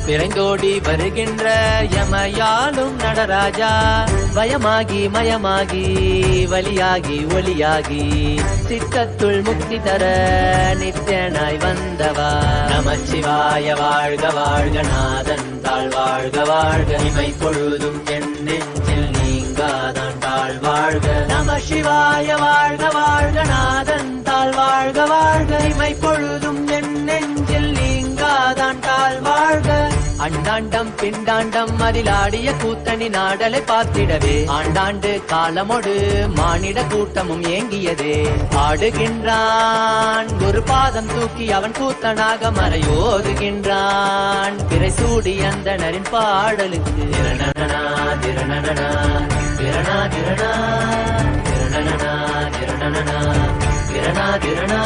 Speaker 1: பிறந்தோடி வருகின்ற யமயாலும் நடராஜா பயமாகி மயமாகி வலியாகி ஒலியாகி சித்தத்துள் முக்தி தர நித்தியனாய் வந்தவா நமச்சிவாய வாழ்க வாழ்க நாதன் தாழ் வாழ்க வாழ்க இமை பொழுதும் என் நெஞ்சில் நீங்காதான் தாழ் வாழ்க நம சிவாய வாழ்க வாழ்க நாதன் தாழ் வாழ்க வாழ்க இமை பொழுதும் என் நெஞ்சில் நீங்காதான் தாழ் வாழ்க அண்டாண்டம் பிண்டாண்டம் அதிலாடிய கூத்தணி நாடலை பார்த்திடவே ஆண்டாண்டு காலமொடு மானிட கூட்டமும் ஏங்கியதே ஆடுகின்றான் ஒரு பாதம் தூக்கி அவன் கூத்தனாக மறையோதுகின்றான் பிறை சூடி அந்தணரின் பாடலுக்கு திரணனா திரணனா திரணா திரணா திரணனா திரணனா திரணா திரணா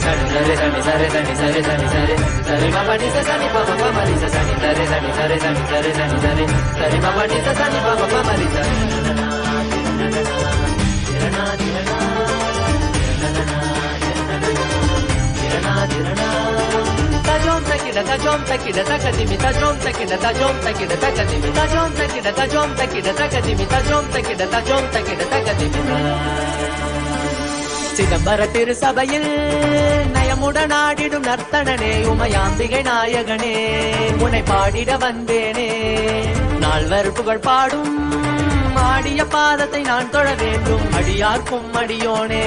Speaker 1: சரி சரி சரி சரி சரி சரி சரி சரி பபடி சரி பப பமரி சரி சரி சரி சரி சரி சரி சரி சரி சரி பபடி சரி பப பமரி சரி திரணா திரணா திரணா திரணா tajom takida takadimi tajom takida takadimi tajom takida takadimi tajom takida takadimi சிதம்பர திருசபையில் நயமுடனாடிடும் நர்த்தனனே உமையாம்பிகை நாயகனே உன்னை பாடிட வந்தேனே நால்வர் புகழ் பாடும் ஆடிய பாதத்தை நான் தொழ வேண்டும் அடியார்க்கும் அடியோனே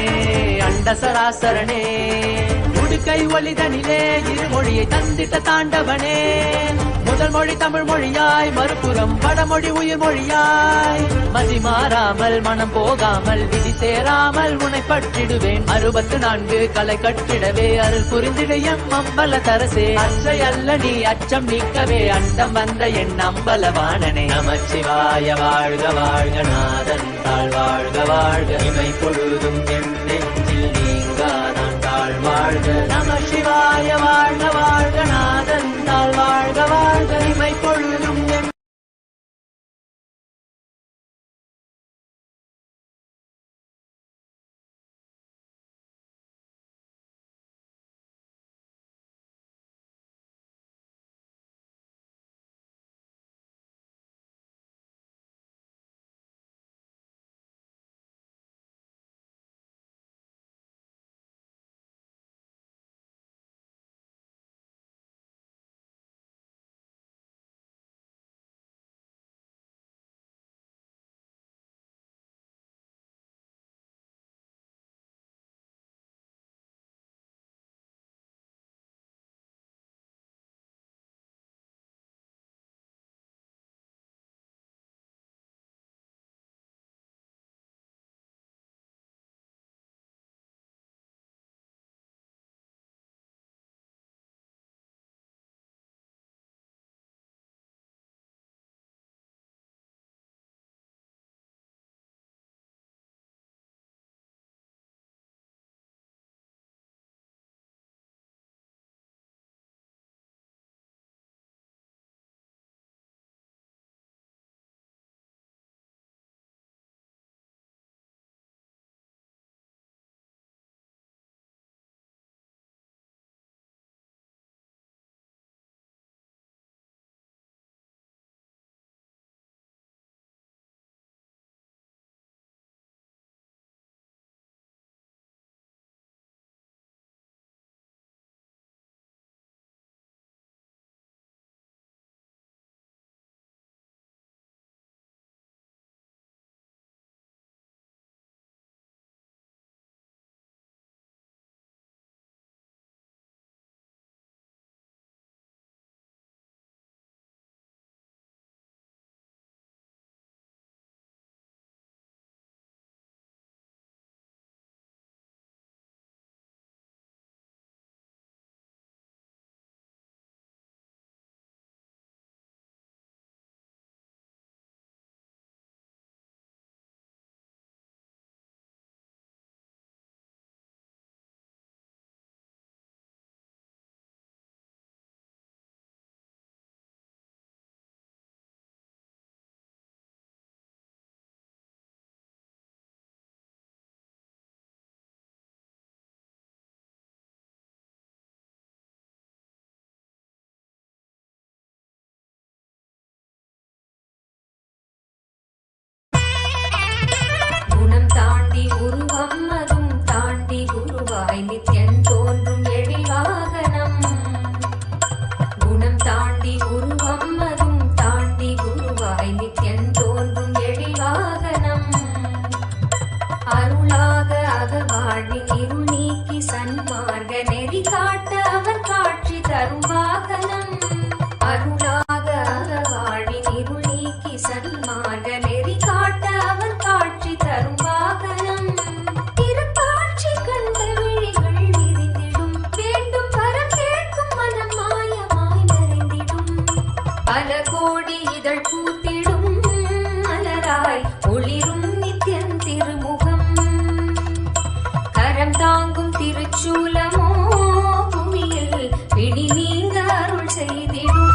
Speaker 1: அண்ட சராசரனே உடுக்கை ஒளிதனிலே இருமொழியை தந்திட்ட தாண்டவனே முதல் மொழி தமிழ் மொழியாய் மறுபுறம் வடமொழி உயிர் மொழியாய் மதி மாறாமல் மனம் போகாமல் விதி சேராமல் உன்னை பற்றிடுவேன் 64 கலை கட்டிடவே அருள் புரிந்திடு எம் அம்பல தரசே அச்சை அல்ல நீ அச்சம் நீக்கவே அண்டம் வந்த என் அம்பலவாணனே நமச்சிவாய வாழ்க வாழ்க நாதன் தாழ் வாழ்க வாழ்க இமை பொழுதும் என் நெஞ்சில் நீங்காதான் தாழ் வாழ்க நம சிவாய வாழ்க வாழ்க நாதன் தாழ் வாழ்க வாழ்க இமை பொழுதும் என்
Speaker 8: அருளாக அகவாழ்வின் இருள் நீக்கி சன்மார்க்க நெறி காட்ட அவர் காட்சி தரும் வாகனம். அருளாக அகவாழ்வின் இருள் நீக்கி சன்மார்க்க நெறி காட்ட அவர் காட்சி தரும் வாகனம். திருக்காட்சி கண்ட விழிகள் விரிந்திடும், வேண்டும் வரம் கேட்கும் மனம் மாயமாய் மறைந்திடும். பல கோடி இதழ் பூத்திடும், மலராய் ஒளிரும் நித்யன் திருமுகம். கரம் தாங்கும் திருச்சூலமோ புவியில் பிடி நீங்க அருள் செய்திடும்.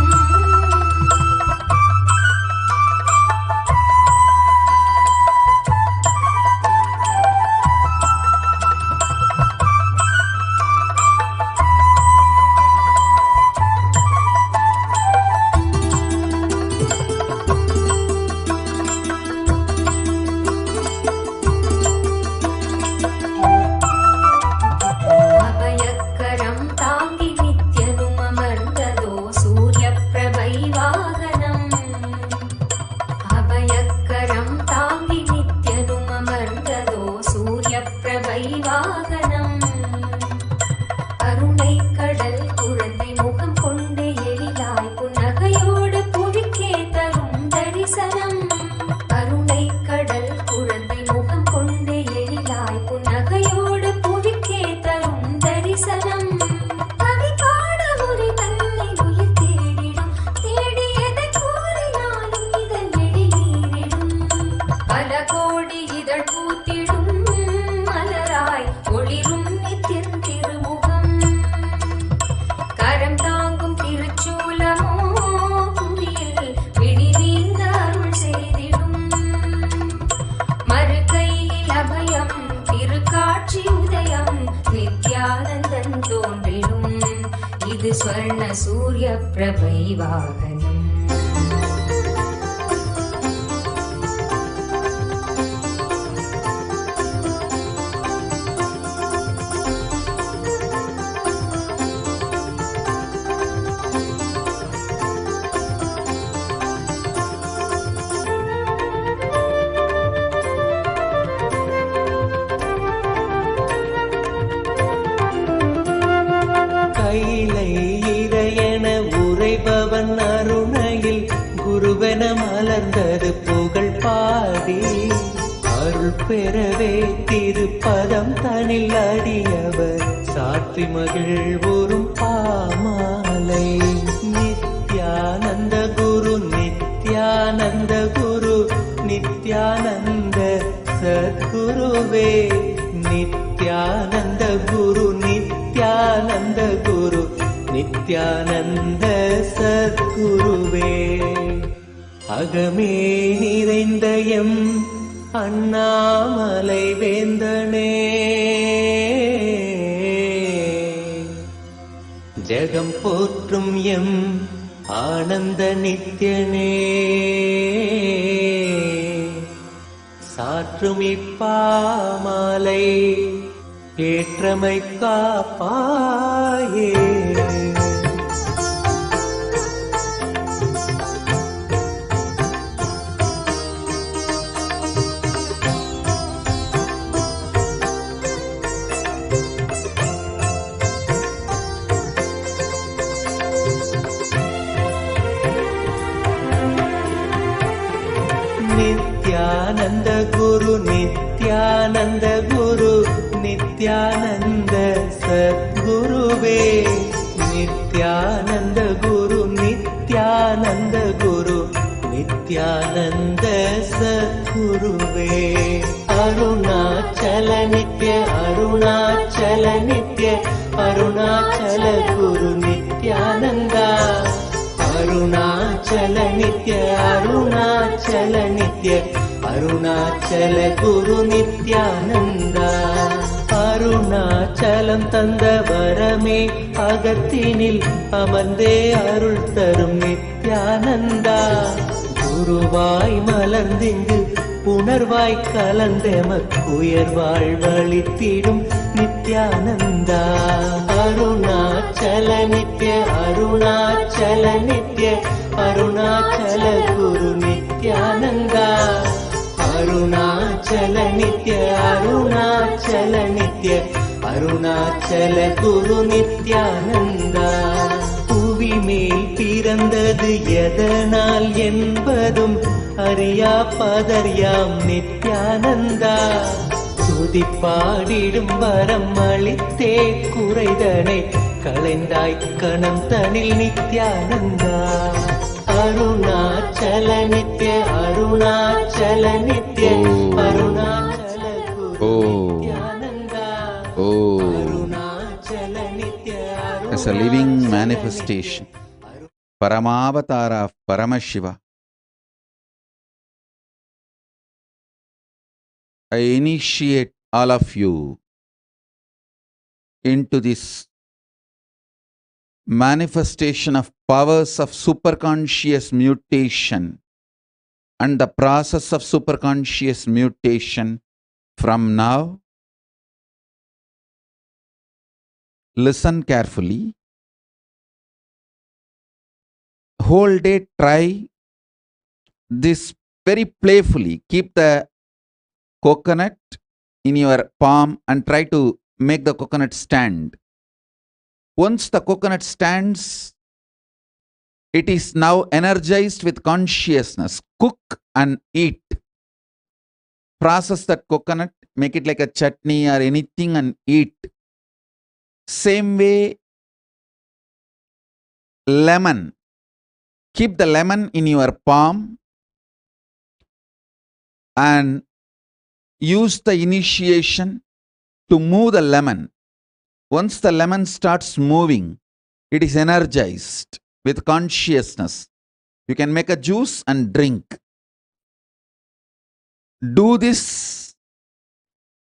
Speaker 8: அபயக்கரம் தாங்கி நித்யனும் அமர்ந்ததோ சூரிய பிரபை வாகனம். அபயக்கரம் தாங்கி நித்யனும் அமர்ந்ததோ சூரிய பிரபை வாகனம். கருணை கடல் குழந்தை முகம் கொண்டு எழிலாய் புன்னகையோடு புவிக்கே தரும் தரிசனம். கருணை கடல் குழந்தை முகம் கொண்டு எழிலாய் புன்னகையோடு புவிக்கே தரும் தரிசனம். கவி பாட உரை தன்னை உயிர் தேடிடும், தேடியதை கூறினாலும் இதழ் எழிலீரிடும். பல கோடி இதழ் பூத்திடும், மலராய் ஒளிரும் நித்யன் திருமுகம். கரம் தாங்கும் திருச்சூலமோ புவியில் பிடி நீங்க அருள் செய்திடும். மறு கையில் அபயம் திருக்காட்சி உதயம், நித்யானந்தன் தோன்றிடும். இது ஸ்வர்ண சூரிய பிரபை வாகனம்.
Speaker 1: கைலை இறையென உரைபவன் அருணையில் குருவென மலர்ந்தது புகழ் பாடி. அருள் பெறவே திருப்பதம் தனில் அடியவர் சாற்றி மகிழ்வுறும் பாமாலை. நித்யானந்த குரு நித்யானந்த குரு நித்யானந்த சத்குருவே. நித்யானந்த குரு நித்யானந்த குரு நித்யானந்த சத்குருவே. அகமே நிறைந்த எம் அண்ணாமலை வேந்தனே, ஜெகம் போற்றும் எம் ஆனந்த நித்யனே. சாற்றும் இப்பாமாலை ஏற்றமை காப்பாயே. நித்யானந்த குரு நித்யானந்த குரு நித்யானந்த சத்குருவே. நித்யானந்த குரு நித்யானந்த குரு நித்யானந்த சத்குருவே. அருணாச்சல நித்ய அருணாச்சல நித்ய அருணாச்சல குரு நித்யானந்தா. அருணாச்சல நித்ய அருணாச்சல நித்ய அருணாச்சல குரு நித்யானந்தா. அருணாச்சலம் தந்த வரமே அகத்தினில் அமர்ந்தே அருள் தரும் நித்யானந்தா. குருவாய் மலர்ந்திங்கு உணர்வாய் கலந்தெமக்குயர்வாழ் வழித்திடும் நித்யானந்தா. அருணாச்சல நித்ய அருணாச்சல நித்ய அருணாச்சல குரு நித்யானந்தா. அருணாச்சல நித்ய அருணாச்சல நித்ய அருணாச்சல குரு நித்யானந்தா. புவி மேல் பிறந்தது எதனால் என்பதும் அறியா பதர்யாம் நித்யானந்தா. துதிப்பாடிடும் வரம் அளித்தே குறைதனை களைந்தாய் கணம் தனில் நித்யானந்தா. அருணாச்சல நித்ய அருணாச்சல நித்ய அருணாச்சல குரு நித்யானந்தா. அருணாச்சல நித்ய
Speaker 5: as a living manifestation, Paramavatara of Paramashiva, I initiate all of you into this manifestation of powers of superconscious mutation and the process of superconscious mutation from now. Listen carefully. Whole day try this very playfully. Keep the coconut in your palm and try to make the coconut stand. Once the coconut stands, it is now energized with consciousness. Cook and eat. Process that coconut, make it like a chutney or anything and eat. Same way, lemon. Keep the lemon in your palm and use the initiation to move the lemon. Once the lemon starts moving, it is energized with consciousness. You can make a juice and drink. Do this.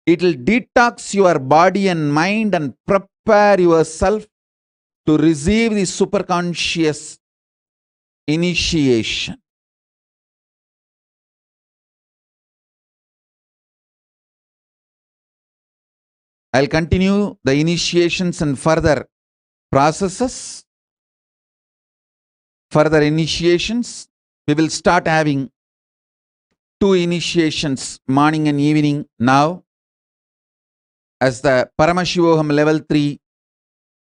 Speaker 5: It will detox your body and mind and prepare yourself to receive the superconscious initiation. I'll continue the initiations and further processes. Further initiations, we will start having 2 initiations, morning and evening now, as the Paramashivoham level 3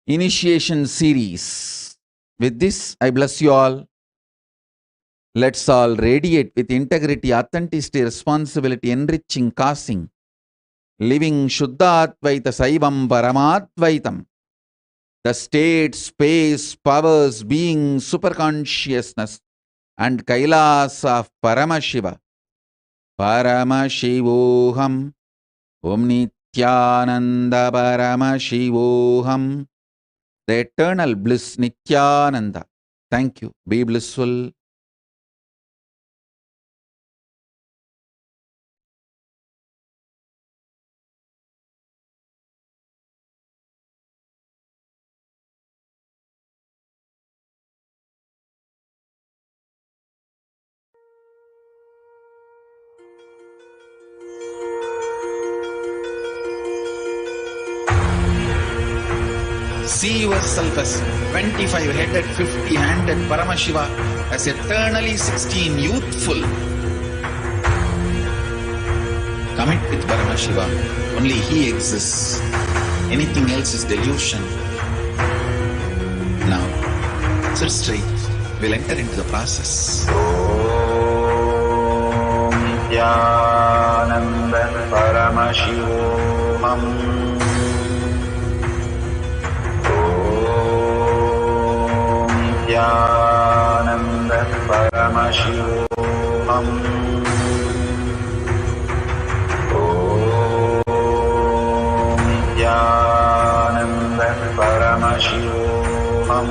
Speaker 5: initiation series. With this, I bless you all. Let's all radiate with integrity, authenticity, responsibility, enriching, causing, living Shuddhadvaita Saivam Paramadvaitam. The state, space, powers, being, superconsciousness and Kailasa of Paramashiva. Paramashivoham. Om Nithyananda Paramashivoham. The eternal bliss Nithyananda. Thank you. Be blissful. See yourself as 25-headed, 50-handed Paramashiva, as eternally 16, youthful. Commit with Paramashiva. Only He exists. Anything else is delusion. Now, sit straight. We'll enter into the process. Om Nithyananda Paramashivoham. Nithyananda Paramashivoham. Om Nithyananda Paramashivoham. Om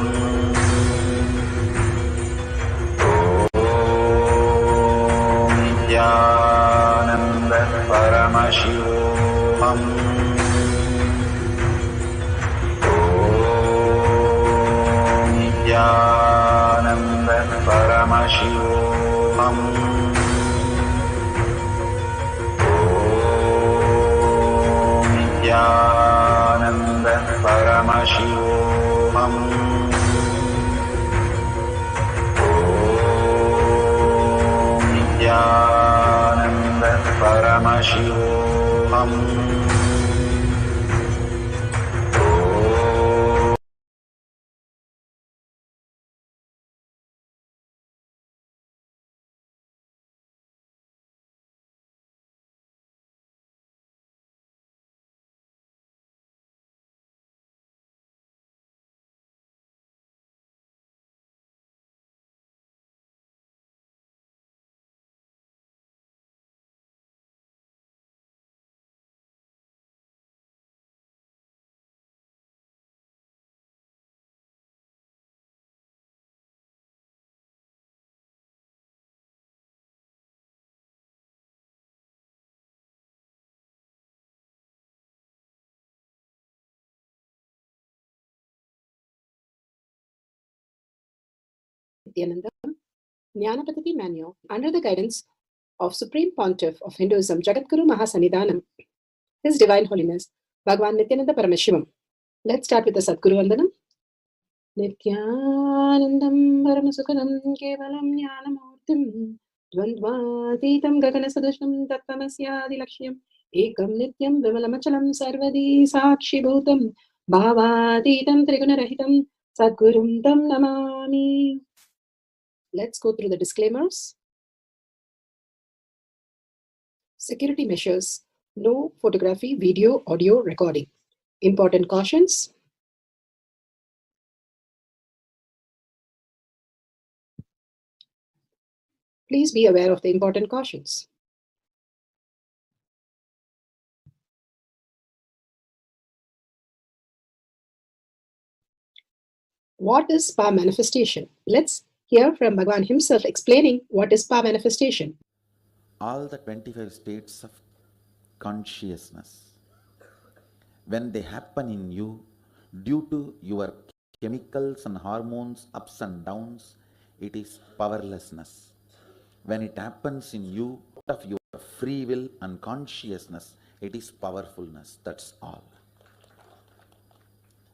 Speaker 5: Nithyananda Paramashivoham. Nithyananda Paramashivoham. Om Nithyananda Paramashivoham. Om Nithyananda
Speaker 9: Paramashivoham.
Speaker 10: Nithyananda, Jnanapatati Manual, under the guidance of Supreme Pontiff of Hinduism, Jagadguru Mahasanidhanam, His Divine Holiness, Bhagavan Nithyananda Paramashivam. Let's start with the Sadguru Vandanam. Nithyanandam Paramasukhanam Kevalam Jnanamurtim Dvandvatitam Gaganasadusham Tattvamasya Lakshyan Ekam Nityam Vimalamachalam Sarvadi Sakshi Bhutam Bhavatitam Trigunarahitam Sadgurum Tam Namami. Let's go through the disclaimers. Security measures. No photography, video, audio recording. Important cautions. Please be aware of the important cautions. What is power manifestation? Let's hear from Bhagavan himself explaining what is power manifestation.
Speaker 5: All the 25 states of consciousness, when they happen in you, due to your chemicals and hormones ups and downs, it is powerlessness. When it happens in you, out of your free will and consciousness, it is powerfulness. That's all.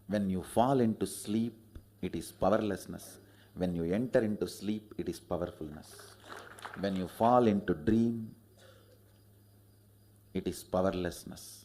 Speaker 5: When you fall into sleep, it is powerlessness. When you enter into sleep, it is powerfulness. When you fall into dream, it is powerlessness.